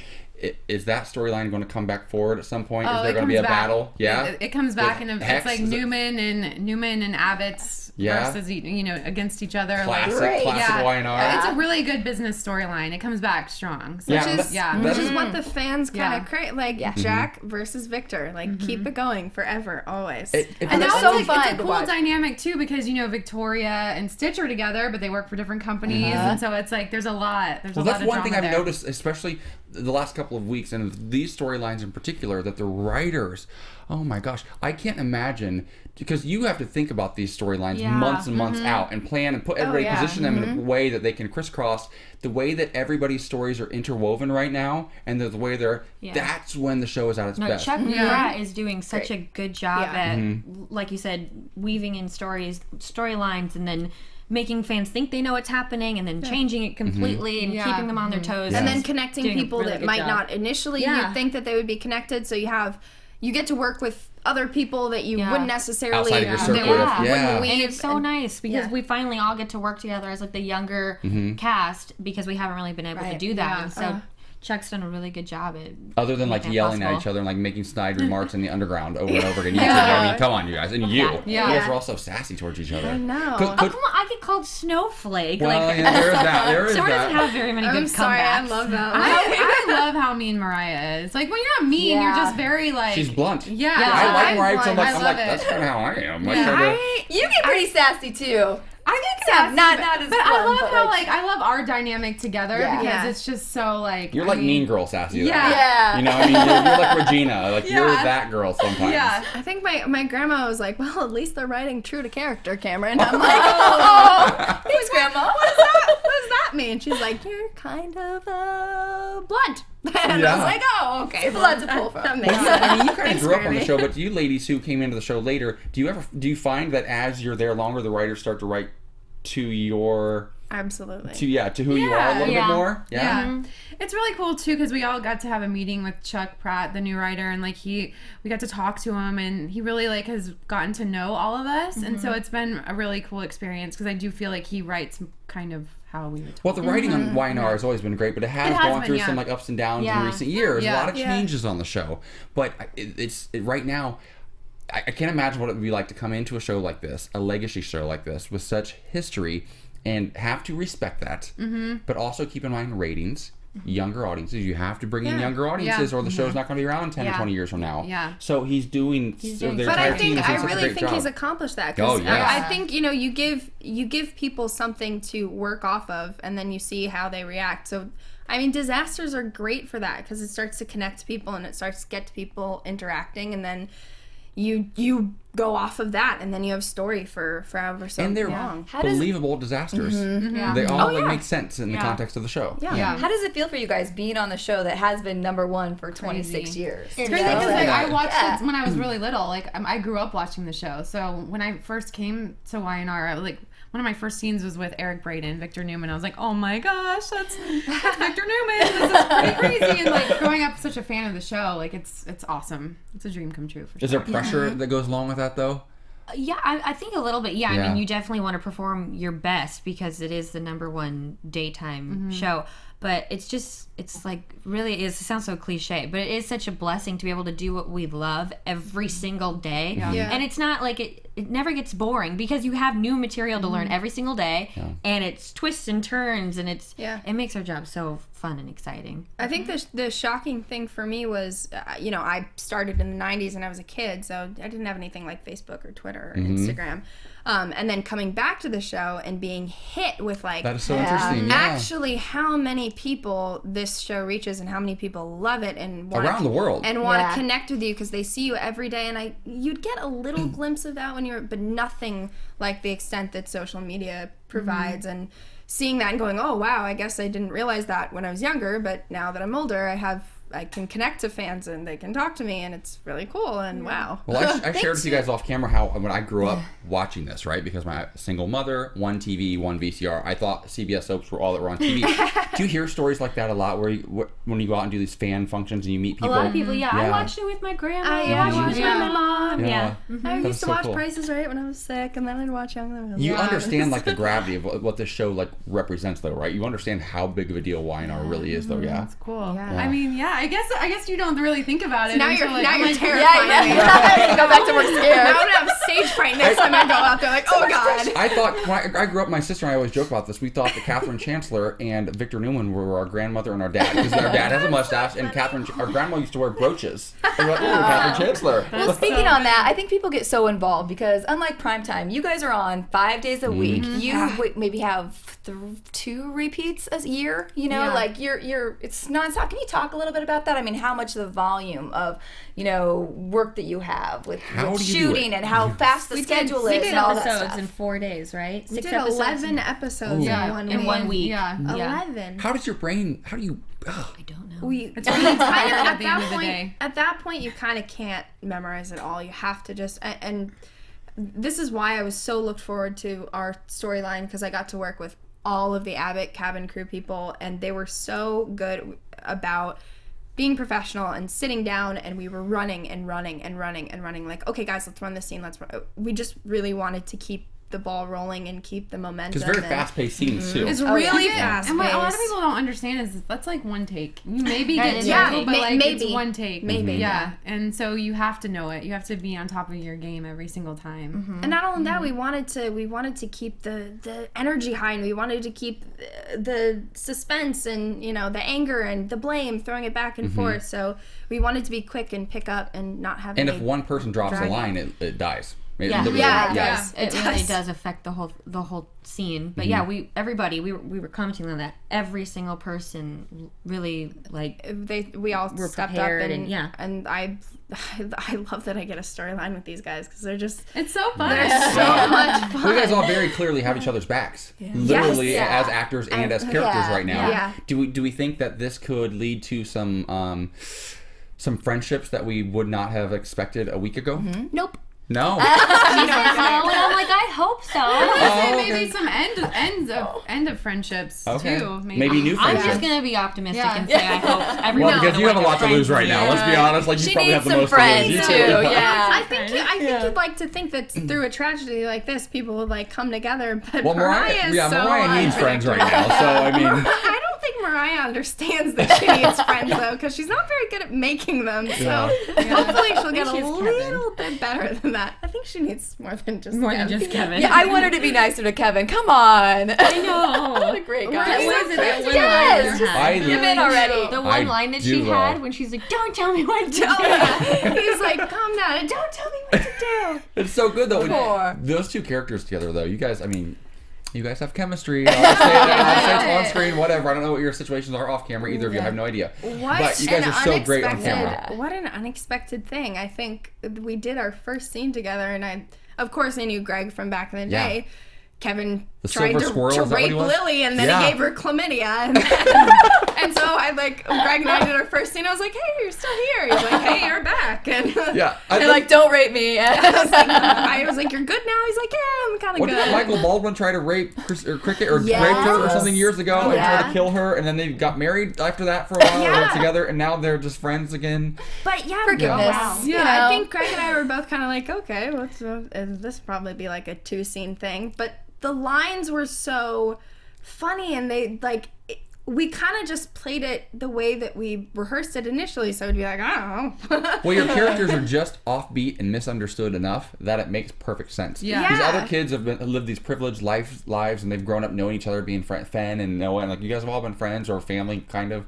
is that storyline going to come back forward at some point? Is there going to be a battle? Yeah, it comes back, and it's like Newman and Abbotts versus against each other. Classic YNR. It's a really good business storyline. It comes back strong. So which is what the fans kind of create. Like Jack versus Victor. Like keep it going forever, always. And it's so fun. It's a cool dynamic too, because Victoria and Stitch are together, but they work for different companies, and so it's like there's a lot. That's one thing I've noticed, especially the last couple of weeks, and these storylines in particular, that the writers, oh my gosh, I can't imagine, because you have to think about these storylines months and months out and plan and put everybody, position them in a way that they can crisscross. The way that everybody's stories are interwoven right now, and the way that's when the show is at its best. Chuck Pratt is doing such a good job at, like you said, weaving in storylines and then making fans think they know what's happening and then changing it completely and keeping them on their toes. And then connecting people that might not initially you'd think that they would be connected. So you get to work with other people that you wouldn't necessarily outside of your circle. And it's so nice because we finally all get to work together as like the younger cast, because we haven't really been able to do that. And so Chuck's done a really good job at other than like yelling at each other and like making snide remarks in the underground over and over again. I mean, come on, you guys, and you guys are all so sassy towards each other. I know. Come on, I get called Snowflake. Well, there is that. Sorry, doesn't have very many good comebacks. Sorry, I love that. I love how mean Mariah is. Like when you're not mean, you're just very like. She's blunt. Yeah. I like Mariah, so I'm like, that's kind of how I am. You get pretty sassy too. I get sassy, not as but blunt, I love how I love our dynamic together because it's just so like. You're like Mean Girl sassy. Yeah. You know, I mean, you're like Regina. Like you're that girl sometimes. Yeah. I think my grandma was like, well, at least they're writing true to character, Camryn. I'm like, oh, thanks, Grandma. What does that mean? She's like, you're kind of blunt. And I was like, oh, okay. Blood to pull from. That makes sense. I mean, you kind of grew up on the show, but you ladies who came into the show later, do you find that as you're there longer, the writers start to write to your absolutely to who you are a little bit more? Yeah. It's really cool too because we all got to have a meeting with Chuck Pratt, the new writer, and like we got to talk to him, and he really like has gotten to know all of us, and so it's been a really cool experience because I do feel like he writes kind of how we would talk. Well, the writing on YNR has always been great, but it has gone through some like ups and downs in recent years. A lot of changes on the show, but it's right now. I can't imagine what it would be like to come into a show like this, a legacy show like this, with such history, and have to respect that, but also keep in mind ratings, younger audiences. You have to bring in younger audiences, or the show's not going to be around 10 or 20 years from now. Yeah. So he's doing. But I really think he's accomplished that. Cause I think you give people something to work off of, and then you see how they react. So. I mean, disasters are great for that because it starts to connect people and it starts to get to people interacting, and then you go off of that, and then you have story for however so long. And they're believable disasters. They all make sense in the context of the show. Yeah. How does it feel for you guys being on the show that has been #1 for 26 years? It's crazy because like, I watched it when I was really little. Like I grew up watching the show, so when I first came to YNR, like one of my first scenes was with Eric Braeden, Victor Newman. I was like, oh my gosh, that's Victor Newman. This is pretty crazy. And like growing up such a fan of the show, like it's awesome. It's a dream come true for sure. Is there pressure that goes along with that though? Yeah, I think a little bit. Yeah, I mean, you definitely want to perform your best because it is the #1 daytime show. But it's like really is. It sounds so cliche, but it is such a blessing to be able to do what we love every single day. Yeah. And it's not like it never gets boring because you have new material to learn every single day, and it's twists and turns, and it makes our job so fun and exciting. I think the shocking thing for me was, I started in the 90s and I was a kid, so I didn't have anything like Facebook or Twitter or Instagram. And then coming back to the show and being hit with like, that is so interesting. Actually, how many people this show reaches and how many people love it and want around the world and want to connect with you because they see you every day. And you'd get a little glimpse of that but nothing like the extent that social media provides. And seeing that and going, oh wow, I guess I didn't realize that when I was younger, but now that I'm older, I can connect to fans and they can talk to me, and it's really cool. And wow. Well, I shared with you guys off camera how when I grew up watching this, right? Because my single mother, one TV, one VCR. I thought CBS soaps were all that were on TV. Do you hear stories like that a lot, where when you go out and do these fan functions and you meet people? A lot of people, I watched it with my grandma. I watched it with my mom. I used to watch Price is Right when I was sick, and then I'd watch Young Living. You understand like the gravity of what this show like represents, though, right? You understand how big of a deal Y&R really is, though. Yeah, that's cool. I mean, I guess you don't really think about it. Now you're terrified. Yeah. Go back to work scared. Now I'm gonna have stage fright next time I go out there. Like, oh god. I thought when I grew up, my sister and I always joke about this. We thought that Katherine Chancellor and Victor Newman were our grandmother and our dad, because our dad has a mustache and our grandma used to wear brooches. And we're like, oh, Katherine Chancellor. Well, speaking on that, I think people get so involved because unlike primetime, you guys are on 5 days a week. You maybe have 2 repeats a year. Like you're it's nonstop. Can you talk a little bit about that? I mean, how much the volume of work that you have with shooting and how fast the schedule is. We did and all episodes that stuff. in 4 days, right? We did 11 episodes in 1 week. Yeah. 11. How does your brain? How do you? I don't know. It's really kind of at the end of the day. At that point, you kind of can't memorize it all. You have to just and this is why I was so looked forward to our storyline, because I got to work with all of the Abbott cabin crew people, and they were so good about being professional and sitting down, and we were running and running and running and running. Like, okay, guys, let's run this scene. We just really wanted to keep the ball rolling and keep the momentum. Because very fast-paced scenes too. It's really fast-paced. And what a lot of people don't understand is that's like one take. You maybe get two, but like maybe. It's one take. Maybe. Yeah. And so you have to know it. You have to be on top of your game every single time. And not only that, we wanted to keep the energy high, and we wanted to keep the suspense and the anger and the blame, throwing it back and forth. So we wanted to be quick and pick up and not have. And if one person drops a line, it dies. It really does affect the whole scene. But we were commenting on that. Every single person really we all were stepped up and I love that I get a storyline with these guys, because it's so fun. They're so much fun. You guys all very clearly have each other's backs, literally as actors and as characters right now. Yeah. Do we think that this could lead to some friendships that we would not have expected a week ago? Nope. No. and I'm like, I hope so. Maybe some end of friendships too. Maybe new friendships. I'm just gonna be optimistic and say I hope everyone. Well, because you have a lot to lose right now. Let's be honest. Like, you probably have the most friends to lose. too. Yeah. I think you'd like to think that through a tragedy like this, people would like come together. But Mariah needs friends right now. So I mean, I don't think Mariah understands that she needs friends though, because she's not very good at making them. So hopefully she'll get a little bit better than that. I think she needs more than just Kevin. Yeah, I want her to be nicer to Kevin. Come on. I know. What a great guy. What was it? That one Yes. line Give in already. The one line that she had when she's like, "Don't tell me what to do." He's like, "Calm down. Don't tell me what to do." It's so good though. Those two characters together, though. You guys, you guys have chemistry. I'll say it on screen, whatever. I don't know what your situations are off camera. Either of you, I have no idea. But you guys are so great on camera. What an unexpected thing. I think we did our first scene together, and of course, I knew Greg from back in the day. Kevin tried to rape Lily, and then he gave her chlamydia. And so Greg and I did our first scene. I was like, "Hey, you're still here." He's like, "Hey, you're back." And they're like, "Don't rape me." I was like, "You're good now." He's like, "Yeah, I'm kind of good." Didn't Michael Baldwin try to rape Cricket or raped her or something years ago and try to kill her, and then they got married after that for a while and went together, and now they're just friends again. But forgiveness. I think Greg and I were both kind of like, "Okay, this will probably be like a 2-scene thing," but the lines were so funny, and they we kind of just played it the way that we rehearsed it initially, so it'd be like, I don't know. Well, your characters are just offbeat and misunderstood enough that it makes perfect sense. Yeah. These other kids have lived these privileged lives, and they've grown up knowing each other, being Fen and Noah, and like you guys have all been friends or family, kind of.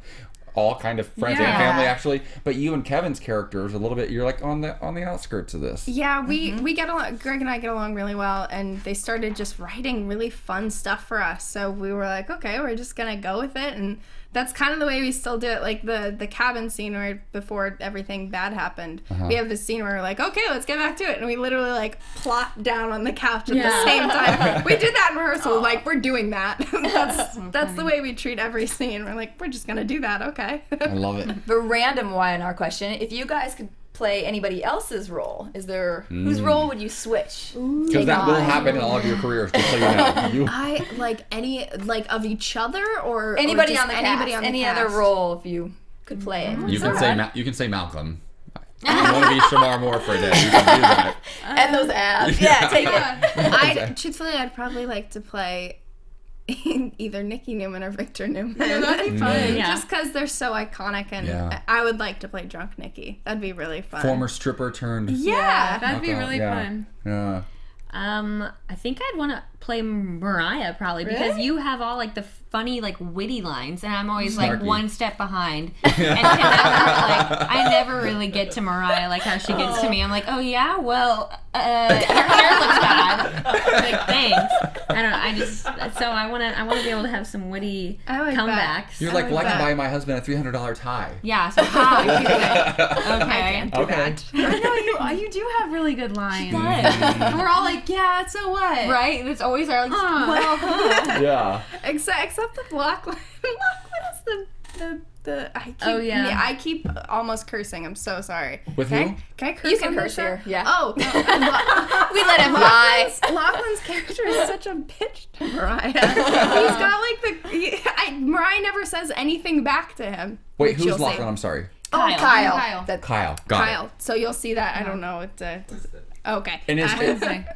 All kind of friends and family, actually. But you and Kevin's characters a little bit. You're like on the outskirts of this. Yeah, we get along. Greg and I get along really well, and they started just writing really fun stuff for us. So we were like, okay, we're just gonna go with it, and that's kind of the way we still do it. Like the cabin scene where before everything bad happened, we have this scene where we're like, okay, let's get back to it, and we literally like plop down on the couch at the same time. We did that in rehearsal. Like we're doing that. That's the way we treat every scene. We're like, we're just gonna do that. Okay. I love it. The random Y&R question: if you guys could play anybody else's role, whose role would you switch? Because that will happen in all of your careers, just so you know. I like any of each other or anybody or on the cast. Any other role if you could play it. You can say Malcolm. I want to be Shamar Moore for a day. You can do that. And those abs. Yeah, take it. Truthfully, I'd probably like to play either Nikki Newman or Victor Newman. Yeah, that'd be fun. Just because they're so iconic, and I would like to play Drunk Nikki. That'd be really fun. Former stripper turned. Yeah, that'd be really fun. Yeah. I think I'd want to play Mariah probably because you have all like the funny like witty lines and I'm always like one step behind and I never really get to Mariah like how she gets to me. I'm like, oh yeah, well your hair looks bad. Like thanks. I don't know. I want to be able to have some witty comebacks. You're like to buy my husband a $300 tie. Yeah. So how? Okay. That. I know you do have really good lines. And we're all like, yeah, so what? Right? It's always our like, Yeah. Except the Lachlan. Lachlan is the I keep almost cursing. I'm so sorry. With who? Can I curse? You can curse here. Yeah. Oh. We let him fly. Lachlan's character is such a bitch to Mariah. He's got like Mariah never says anything back to him. Wait, who's Lachlan? I'm sorry. Kyle. Kyle. Got Kyle. it. So you'll see that. I don't know. Okay. And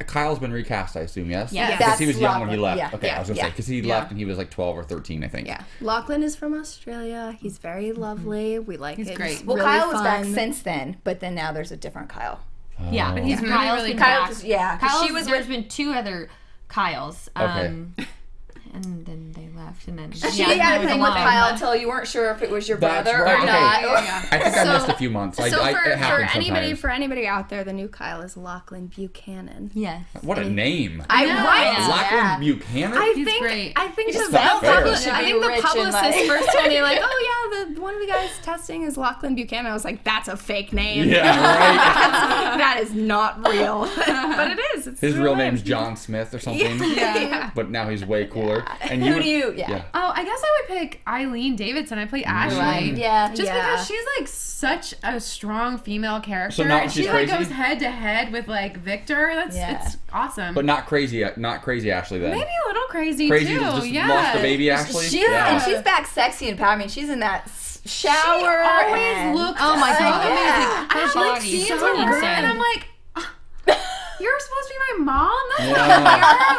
Kyle's been recast, I assume, yes? Yeah. Because he was young when he left. Yeah. Okay, I was going to say, because he left and he was like 12 or 13, I think. Yeah. Lachlan is from Australia. He's very lovely. We like him. He's great. He's Well, really Kyle was fun. back since then, but then now there's a different Kyle. Yeah, but he's really been Kyle. back. Yeah, There's been two other Kyles. Okay. And then they left, and then She had a thing with Kyle until you weren't sure if it was your brother or not. I think I missed a few months. So it happens for anybody out there, the new Kyle is Lachlan Buchanan. Yes. What a name. Lachlan Buchanan? He's great. I think Just the felt publicist like you should be rich first and, told me like, oh yeah, one of the guys testing is Lachlan Buchanan. I was like, that's a fake name. Yeah, right. That is not real. But it is. It's His real name's John Smith or something. Yeah. But now he's way cooler. And Who do you? Yeah. Oh, I guess I would pick Eileen Davidson. I play Ashley. Yeah. Just because she's like such a strong female character. So now and she's she like crazy? goes head to head with like Victor. It's awesome. But not crazy Ashley then. Maybe a little crazy Crazy too. just Yeah. lost the baby Ashley? And she's back sexy and power. I mean, she's in that shower. She always looks oh my God. amazing. I have like body scenes is with her insane. and I'm like, you're supposed to be my mom? That's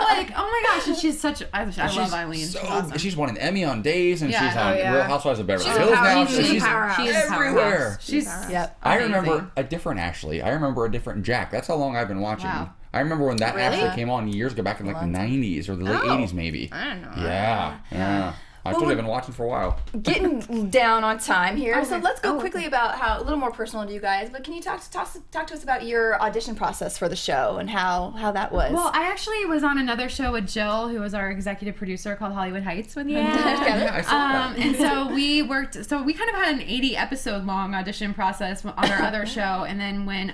like, oh my gosh. And she's such, I love Eileen. She's awesome. She's won an Emmy on Days, and Yeah. she's on yeah. Real Housewives of Beverly She's a Hills now. powerhouse. So She's a she's powerhouse. She is a everywhere. powerhouse. She's I amazing. remember a different Ashley. I remember a different Jack. That's how long I've been watching. Wow. I remember when that Ashley came on years ago, back in like the 90s or the late 80s maybe. I don't know. Yeah. I told you I've been watching for a while. Getting down on time here, so let's go quickly okay. about how a little more personal to you guys. But can you talk to us about your audition process for the show and how that was? Well, I actually was on another show with Jill, who was our executive producer, called Hollywood Heights with me. I saw that. And so we worked. So we kind of had an 80-episode long audition process on our other show. And then when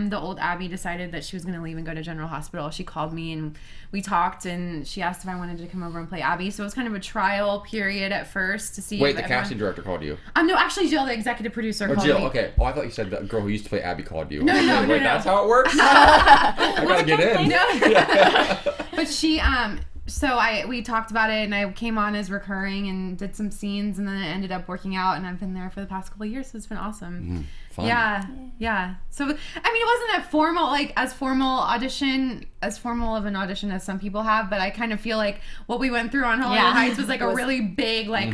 the old Abby, decided that she was going to leave and go to General Hospital, she called me and we talked. And she asked if I wanted to come over and play Abby. So it was kind of a trial period at first to see. Wait, the casting director called you? No, actually, Jill, the executive producer, called Jill, me. okay. Oh, I thought you said the girl who used to play Abby called you. No, Wait, that's how it works? I gotta get in. But she, we talked about it, and I came on as recurring and did some scenes, and then it ended up working out, and I've been there for the past couple of years, so it's been awesome. Fun. Yeah. So, I mean, it wasn't a formal, like, as formal of an audition as some people have, but I kind of feel like what we went through on Hollywood Heights was, like, a really big, like,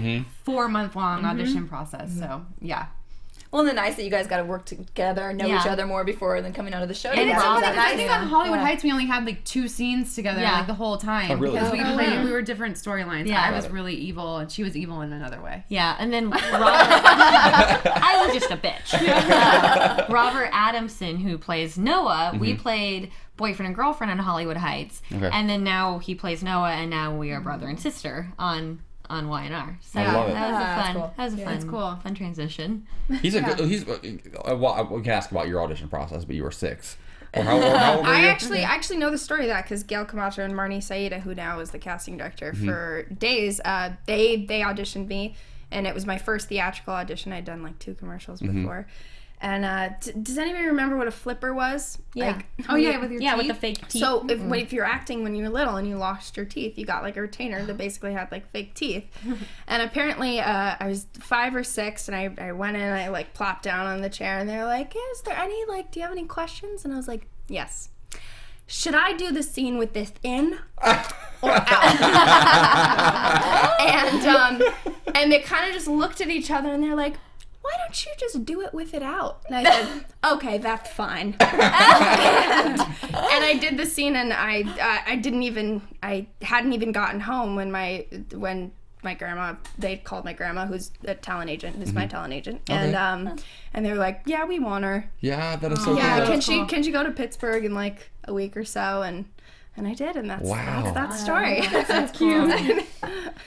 4-month-long audition process. So, yeah. Well, and the nice that you guys got to work together, know each other more before than coming out of the show. And it's so funny because I think on Hollywood Heights we only had like 2 scenes together like the whole time. Oh, really? Because we were different storylines. Yeah. I was really evil and she was evil in another way. Yeah, and then Robert, I was just a bitch. Robert Adamson, who plays Noah, we played boyfriend and girlfriend on Hollywood Heights, and then now he plays Noah, and now we are brother and sister on Y&R. So I love it. That was a fun, cool. fun transition. He's a good. We can ask about your audition process, but you were 6. Or how old were you? I actually know the story of that because Gail Camacho and Marnie Saida, who now is the casting director for Days, they auditioned me, and it was my first theatrical audition. I'd done like 2 commercials before. And does anybody remember what a flipper was? Yeah. Like, with your teeth? With the fake teeth. So if you're acting when you were little and you lost your teeth, you got like a retainer that basically had like fake teeth. And apparently I was 5 or 6 and I went in and I like plopped down on the chair and they were like, hey, is there any like, do you have any questions? And I was like, yes. Should I do the scene with this in or out? And they kind of just looked at each other and they're like, why don't you just do it with it out? And I said, okay, that's fine. and I did the scene, and I hadn't even gotten home when my grandma, they called my grandma, who's a talent agent, who's my talent agent, and they were like, yeah, we want her. Yeah, that is so cool. Yeah, can she go to Pittsburgh in like a week or so? And I did, and that's that story. That's cute.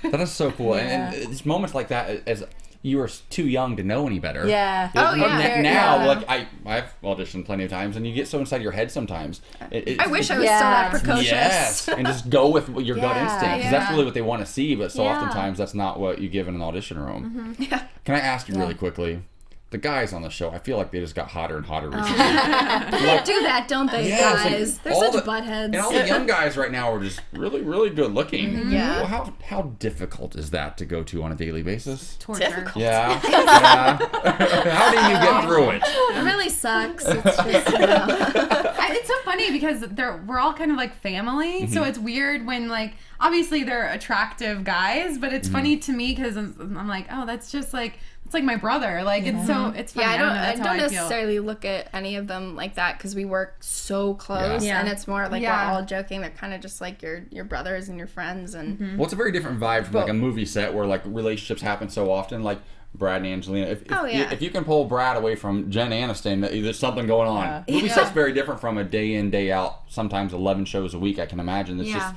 That is so cool, and it's moments like that as you were too young to know any better. Yeah. Now, like I've auditioned plenty of times, and you get so inside your head sometimes. I wish I was still that precocious. Yes, and just go with your gut instinct, because that's really what they want to see. But so oftentimes that's not what you give in an audition room. Yeah. Can I ask you really quickly? The guys on the show, I feel like they just got hotter and hotter recently. They do that, don't they, guys? They're such buttheads. And all the young guys right now are just really, really good looking. Yeah. Well, how difficult is that to go to on a daily basis? Torture. Difficult. Yeah. How do you get through it? It really sucks. It's just, it's so funny because we're all kind of like family, so it's weird when like obviously they're attractive guys, but it's funny to me because I'm like, oh, that's just like. It's like my brother. Like it's funny. I don't necessarily look at any of them like that because we work so close, and it's more like we're all joking. They're kind of just like your brothers and your friends, and well, it's a very different vibe from like a movie set where like relationships happen so often. Like Brad and Angelina. If you can pull Brad away from Jen Aniston, there's something going on. Movie set's very different from a day in, day out. Sometimes 11 shows a week. I can imagine. It's just.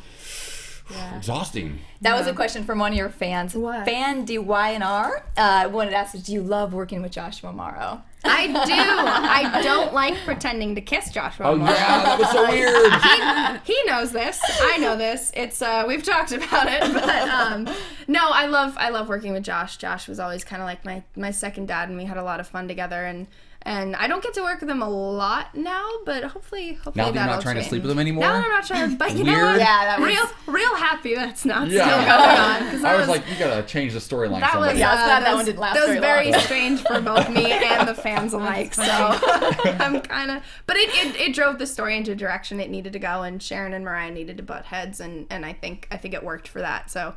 Exhausting. That was a question from one of your fans. What? Fan DYNR wanted to ask, do you love working with Joshua Morrow? I do. I don't like pretending to kiss Joshua. Oh, Morrow. yeah, that was so weird. He knows this. I know this. It's we've talked about it, but no, I love working with Josh. Josh was always kind of like my second dad, and we had a lot of fun together. And I don't get to work with him a lot now, but hopefully now that you're not trying to sleep with him anymore? Now that I'm not trying, but you know what? Yeah, that was... Real happy that's not still going on. I was like, you gotta change the storyline. That was that one didn't last very long. That was very strange for both me and the fans alike. So I'm kind of, but it drove the story into a direction it needed to go, and Sharon and Mariah needed to butt heads, and I think it worked for that. So.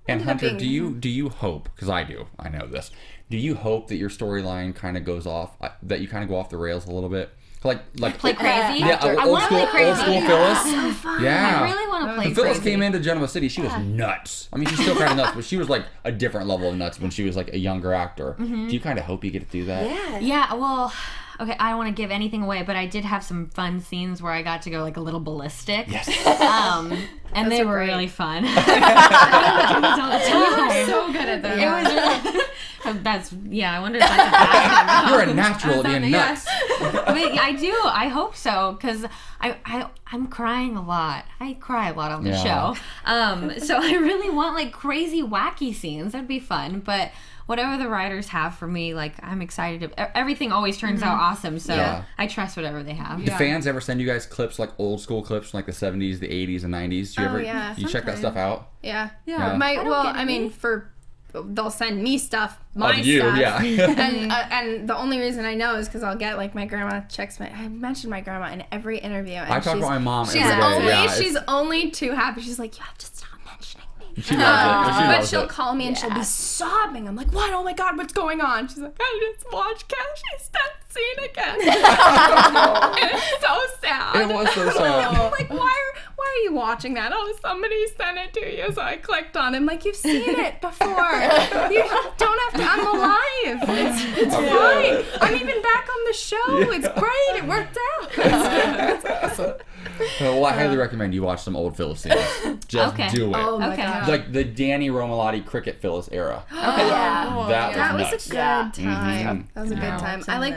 And Hunter, do you hope? Because I do. I know this. Do you hope that your storyline kind of goes off? That you kind of go off the rails a little bit? Like play crazy? Yeah, I want to play crazy. Old school Phyllis. So fun. Yeah. I really want to play crazy. Phyllis came into Genova City. She was nuts. I mean, she's still kind of nuts, but she was like a different level of nuts when she was like a younger actor. Do you kind of hope you get to do that? Yeah. Yeah. Well. Okay, I don't want to give anything away, but I did have some fun scenes where I got to go like a little ballistic. Yes. And they were really fun. You were so good at them. It was really... I wonder if that's a bad thing. You're a natural at being nuts. I do. I hope so, because I'm crying a lot. I cry a lot on the show. So I really want like crazy, wacky scenes. That'd be fun, but... Whatever the writers have for me, like, I'm excited. Everything always turns out awesome, so I trust whatever they have. Do fans ever send you guys clips, like old school clips from like the 70s, the 80s, and 90s? Do you ever you check that stuff out? Yeah. Yeah. they'll send me stuff, my Of you, stuff. yeah. And the only reason I know is because I'll get like my grandma checks I mentioned my grandma in every interview. And I talk about my mom every she's day. only she's only too happy. She's like, you have to stop mentioning me. She loves it. But she'll call me and she'll be sobbing. I'm like, what? Oh my God, what's going on? She's like, I just watched Cashie's death scene again. And it's so sad. It was so sad. I'm like, why are you watching that? Oh, somebody sent it to you, so I clicked on it. I'm like, you've seen it before. You don't have to. I'm alive. It's fine. I'm even back on the show. It's great. It worked out. It's awesome. Well, I highly recommend you watch some old Phyllis scenes. Just do it. Oh my God. Like the Danny Romalotti cricket Phyllis era. Yeah. That was nuts. Good time. That was a good time. I like.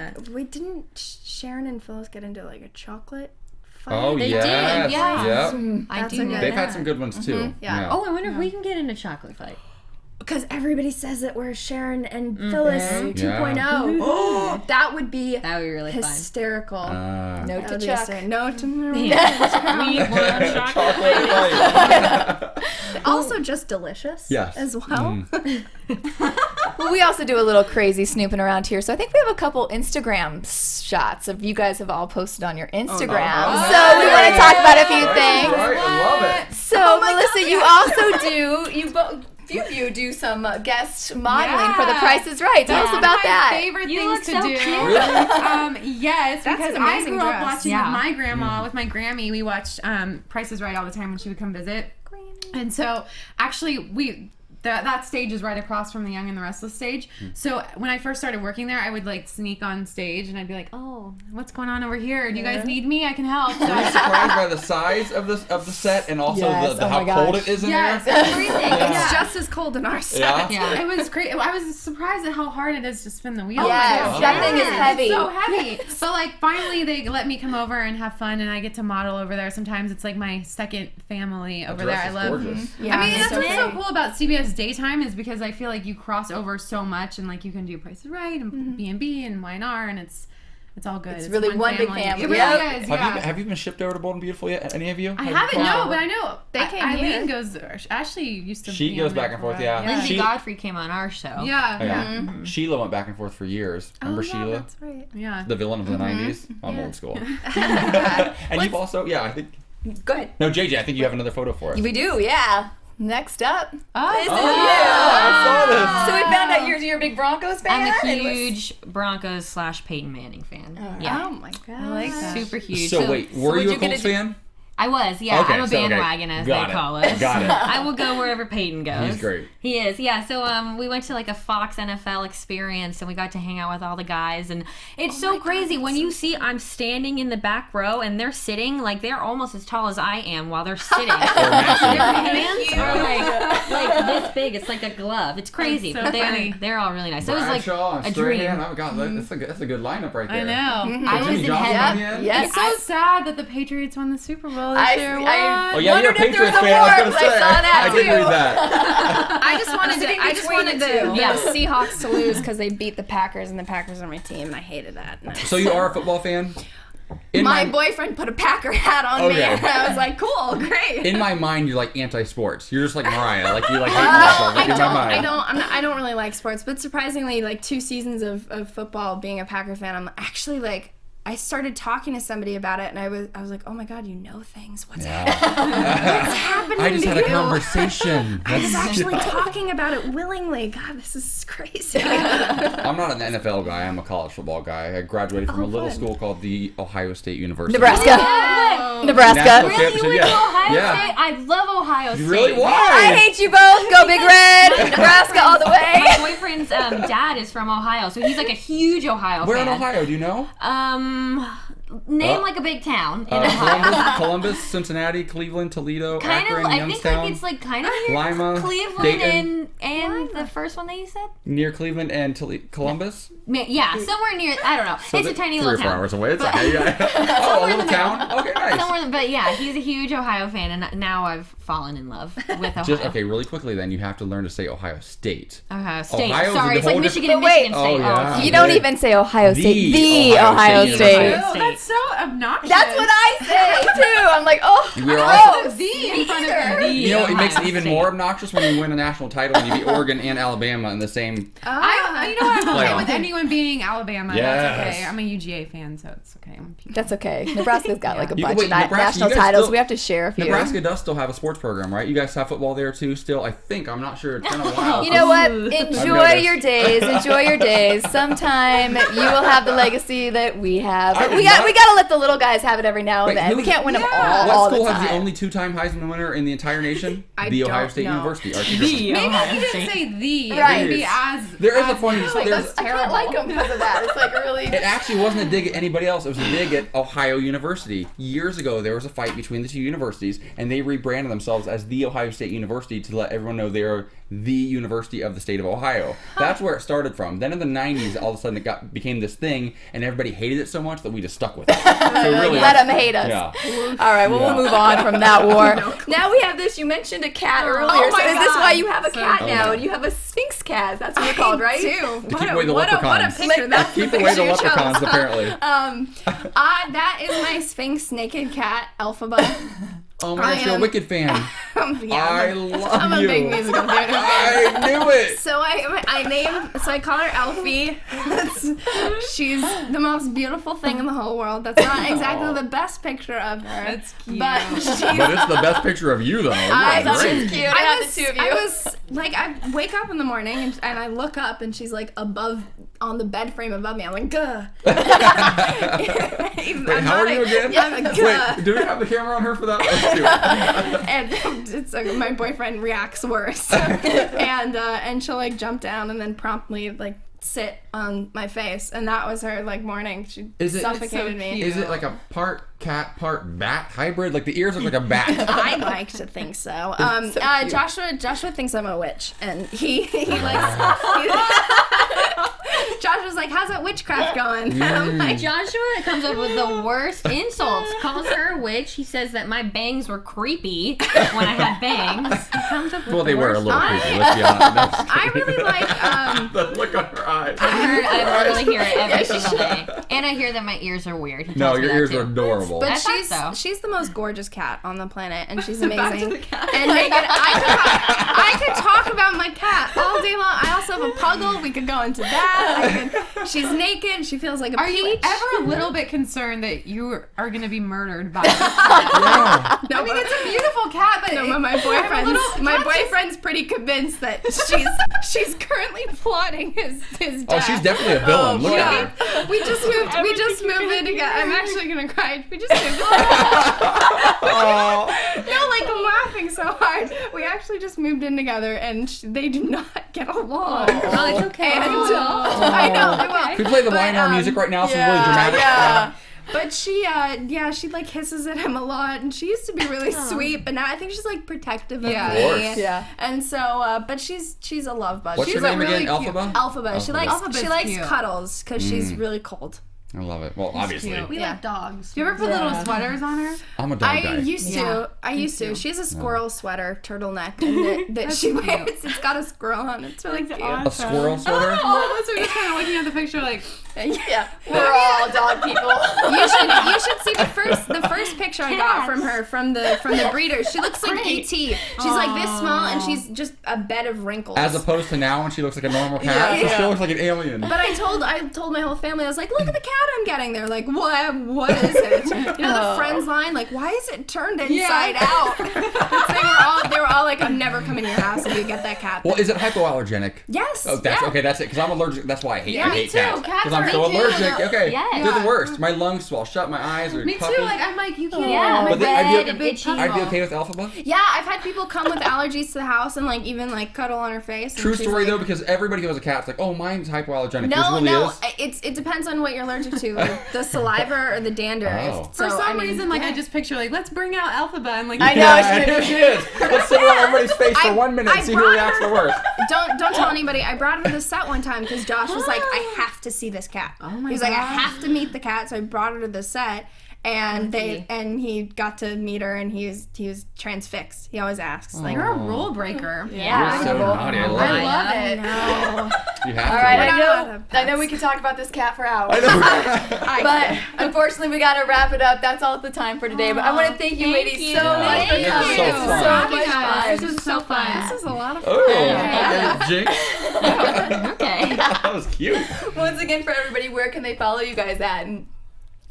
Didn't Sharon and Phyllis get into like a chocolate fight? Oh, They yes. did, yeah. Yep. I That's do a know good- They've that. had some good ones too. Yeah. Oh, I wonder if we can get into chocolate fight. Because everybody says that we're Sharon and Phyllis Yeah. 2.0. That would be That would be really hysterical. Note That to would be Chuck. hysterical. No to We want chocolate. Chocolate fight. Also just delicious Yes. as well. Well, we also do a little crazy snooping around here, so I think we have a couple Instagram shots of you guys have all posted on your Instagram. So we want to talk about a few things. Right, I love it. So Melissa, you also few of you do some guest modeling for The Price is Right. Tell us about that. Favorite You things look to so do. cute. Yes, That's because an I amazing grew up dress. watching Yeah. with my grandma, with my Grammy. We watched Price is Right all the time when she would come visit. And so actually that stage is right across from the Young and the Restless stage. So when I first started working there, I would like sneak on stage and I'd be like, "Oh, what's going on over here? Do you guys need me? I can help." So I was surprised by the size of the set and also Yes, the oh how my cold gosh. it is in yes, there. everything. It's just as cold in our set. Yeah. It was great. I was surprised at how hard it is to spin the wheel. Yes, that thing is heavy. It's so heavy. But like finally they let me come over and have fun and I get to model over there. Sometimes it's like my second family over there. I love. Gorgeous. Yeah, I mean, that's so what's so cool about CBS daytime is because I feel like you cross over so much and like you can do Price is Right and B&B and Y&R and it's all good. It's really one big family. It really Yep. is. Yeah. Have you been shipped over to Bold and Beautiful yet? Any of you? I Have you haven't, gone? no, but I know They came Eileen here. goes. Ashley used to. She be goes on back there and forth, for a yeah. while. Lindsay She- Godfrey came on our show. Yeah. Oh, yeah. Sheila went back and forth for years. Remember Sheila? That's right. Yeah. The villain of the 90s? I'm old school. And you've also, I think... Go ahead. No, JJ, I think you have another photo for us. We do, yeah. Next up. This is I saw you. this. So we found out you're a big Broncos fan. I'm a and was- huge Broncos / Peyton Manning fan. Yeah. Oh my God. I like that. Super huge. So wait, were would you a you get Colts a- fan? I was, yeah. Okay, I'm a so, okay. bandwagon, as Got they it. call it. Got it. I will go wherever Peyton goes. He's great. He is, yeah. So we went to like a Fox NFL experience, and we got to hang out with all the guys, and it's so crazy when you see I'm standing in the back row, and they're sitting like they're almost as tall as I am while they're sitting. Their hands are like this big. It's like a glove. It's crazy, That's but so funny. they're all really nice. So it was like Bradshaw, a straight dream. hand. Oh, God, that's a good lineup right there. I know. I Jimmy was in Johnson heaven. in the end? Yes. It's so sad that the Patriots won the Super Bowl this year. What? Oh, yeah, you're a wondered if there Patriots was a fan. I was war, going to but say. I saw that I did too. read that. I just wanted between the two. the Seahawks to lose because they beat the Packers and the Packers are my team and I hated that. And So you are a football fan? my boyfriend put a Packer hat on me Okay. and I was like, cool, great. In my mind, you're like anti-sports. You're just like Mariah. Like you like hate myself. Like in my mind. I don't really like sports, but surprisingly, like 2 seasons of football, being a Packer fan, I'm actually like, I started talking to somebody about it, and I was like, oh my God, you know things. What's happening? I just to had a you? conversation. I was actually talking about it willingly. God, this is crazy. I'm not an NFL guy. I'm a college football guy. I graduated from a little fun. school called the Ohio State University. Nebraska. National Nebraska. Really? You championship, went to yeah. Ohio Yeah. State? I love Ohio State. Really? Why? I hate you both. Go Big Red. Nebraska all the way. My boyfriend's dad is from Ohio, so he's like a huge Ohio Where fan. in Ohio? Do you know? Name like a big town in Ohio. Columbus, Cincinnati, Cleveland, Toledo, Kind Akron, of, I think Youngstown, like it's like kind of near Lima, Cleveland Dayton. and the first one that you said. near Cleveland and Columbus. Yeah, somewhere near. I don't know. It's a tiny little 3 or 4 town. hours away. It's okay. Yeah. Oh, a little town. Okay, nice. Somewhere, but yeah, he's a huge Ohio fan, and now I've fallen in love with Ohio. Okay, really quickly then, you have to learn to say Ohio State. Ohio State. Ohio's Sorry, a it's like whole Michigan different- and Michigan But State. wait. Oh, yeah. You don't even say Ohio State. The The Ohio Ohio State. State. Ohio State. It's so obnoxious. That's what I say too. I'm like, oh, We're also, the in front of the. you know, it makes it even more obnoxious when you win a national title and you beat Oregon and Alabama in the same. You know what? I'm okay Playoff. with anyone beating Alabama. Yes. That's okay. I'm a UGA fan, so it's okay. That's okay. Nebraska's got like a You- bunch wait, of Nebraska, national you guys titles. still- We have to share a few. Nebraska does still have a sports program, right? You guys have football there too still? I think. I'm not sure. It's been a while. You know what? Enjoy noticed. your days. Enjoy your days. Sometime you will have the legacy that we have. But we got to let the little guys have it every now and then. We can't win them all What the school time. has the only 2-time Heisman winner in the entire nation? The Ohio State University. Archie Griffin. Maybe he didn't say the. Right. Maybe as. There is a funny. Like, There's, I can't like them because of that. It's like really. It actually wasn't a dig at anybody else. It was a dig at Ohio University. Years ago, there was a fight between the two universities, and they rebranded themselves as the Ohio State University to let everyone know they're the University of the state of Ohio. That's where it started from. Then in the 90s, all of a sudden it became this thing, and everybody hated it so much that we just stuck with it. So really, Let them hate us. Yeah. All right, well, we'll move on from that war. Now we have this. You mentioned a cat earlier. Oh my So is this God. why you have a cat Oh, now? yeah. And you have a Sphinx cat. That's what you're called, right? Too. To keep away the What a leprechauns. picture. That's Keep the away the picture you chose. leprechauns, apparently. That is my Sphinx naked cat, Elphaba. Oh my gosh, you're a Wicked fan. I love I'm a you. big musical fan. I knew it. So I call her Elfie. She's the most beautiful thing in the whole world. That's not exactly the best picture of her. That's cute. But she's But it's the best picture of you, though. I thought Great. it was cute. I have the two of you. I was like, I wake up in the morning and I look up and she's like above on the bed frame above me. I'm like, gah. Wait, how are you again? Yeah, I'm like, gah. Wait, do we have the camera on her for that? Let's do it. And it's like my boyfriend reacts worse, and she'll like jump down and then promptly like sit on my face, and that was her like morning. She suffocated me. Is it like a part cat, part bat hybrid? Like the ears look like a bat. I like to think so. Joshua thinks I'm a witch, and he likes. Joshua's like, "How's that witchcraft going?" I'm like, Joshua comes up with the worst insults. Calls her a witch. He says that my bangs were creepy when I had bangs. He comes up with Well, the they were a worst little ones. creepy. Let's be honest. I really like. The look on her eyes. I literally hear it every single day. And I hear that my ears are weird. He No, tells me your that ears too. are adorable. But I thought so. she's the most gorgeous cat on the planet, and she's amazing. Back to the cat. And Megan, I could talk about my cat all day long. I also have a puggle. We could go into that. She's naked. She feels like a Are peach. you ever a little bit concerned that you are going to be murdered by this cat? No, I mean, it's a beautiful cat, but No, but my boyfriend's pretty convinced that she's currently plotting his death. Oh, she's definitely a villain. Look at her. We just moved in together. I'm actually gonna cry. We just moved in No, like I'm laughing so hard. We actually just moved in together, and they do not get along. Oh, it's okay. And, I know. I will. Can we play the YNR music right now? Some really dramatic. Yeah. But she like hisses at him a lot, and she used to be really sweet, but now I think she's like protective of me. Of course. Yeah. And so, but she's a love bug. What's she's your name really again? cute- Alphaba? Alphaba. She likes Alphaba's cute. cuddles because she's really cold. I love it. Well, obviously. cute. We Yeah. like dogs. Do you ever put little sweaters on her? I'm a dog I guy. used to. She has a squirrel sweater, turtleneck, and that she wears. It's got a squirrel on it. It's really cute. A squirrel sweater? Oh, so we're just kind of looking at the picture like, Yeah. We're all dog people. You should see the first picture I got from her from the breeder. She looks like ET. She's like this small, and she's just a bed of wrinkles. As opposed to now when she looks like a normal cat, she still looks like an alien. But I told my whole family, I was like, look at the cat I'm getting. They're like, what is it? You know the Friends line, like, why is it turned inside out? They were all like, I'm never coming to your house if you get that cat. Well, is it hypoallergenic? Yes. Oh, that's yeah. okay. That's it. Because I'm allergic. That's why I hate. I hate too. cats. Cats Because I'm are so me too. allergic. Okay. Yes. They're the worst. My lungs swell shut. My eyes are me puffy. too. Like, I'm like, you can't. Yeah, But then red I'd and be, itchy. I'd be okay with Alphaba. Yeah, I've had people come with allergies to the house and like even like cuddle on her face. And True she's story like, though, because everybody who has a cat's like, oh, mine's hypoallergenic. No, This really is. it depends on what you're allergic to, like the saliva or the dander. Oh. For some reason, like, yeah. I just picture, like, let's bring out Alphaba and, like, I know. Yeah, here she is. Let's sit around everybody's face for I- 1 minute and I see who brought reacts her- the worst. Don't tell anybody. I brought her to the set one time because Josh was like, I have to see this cat. Oh my He was like, I God. have to meet the cat, so I brought her to the set. and he got to meet her, and he was transfixed. He always asks, like, you're a rule breaker. Yeah. You're so naughty. I love it. love it. no. You have All to. right, I know we could talk about this cat for hours. But unfortunately, we got to wrap it up. That's all the time for today. But I want to thank you, ladies, so much for This coming. is so It was fun. so much fun. This was so fun. This is a lot of fun. Oh, Jinx. Okay. That was cute. Once again, for everybody, where can they follow you guys at? And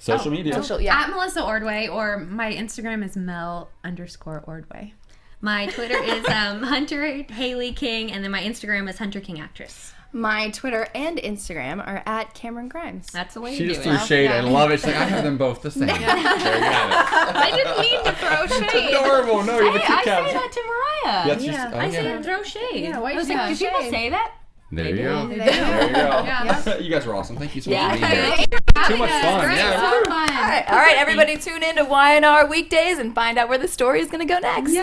Social media. At Melissa Ordway, or my Instagram is Mel_Ordway. My Twitter is Hunter Haley King, and then my Instagram is Hunter King Actress. My Twitter and Instagram are at Camryn Grimes. That's the way She to just do threw it. shade. I love it. She's like, I have them both the same. There you have it. I didn't mean to throw shade. Adorable. No, you're the cute I cat. say that to Mariah. That's just, I said throw shade. Yeah, why I was you like, say do people shade? say that? There you go. There you There you go. You guys were awesome. Thank you so much for being here. Too much fun. Great, Yeah. so fun. all right, everybody, tune in to Y&R weekdays and find out where the story is going to go next.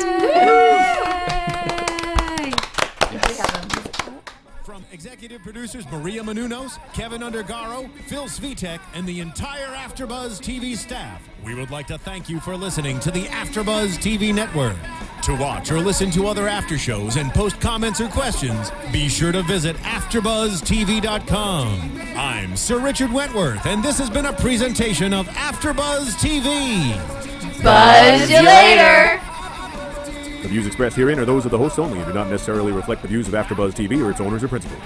From executive producers Maria Menounos, Kevin Undergaro, Phil Svitek, and the entire AfterBuzz TV staff, we would like to thank you for listening to the AfterBuzz TV network. To watch or listen to other after shows and post comments or questions, be sure to visit AfterBuzzTV.com. I'm Sir Richard Wentworth, and this has been a presentation of AfterBuzz TV. Buzz you later. The views expressed herein are those of the hosts only and do not necessarily reflect the views of AfterBuzz TV or its owners or principals.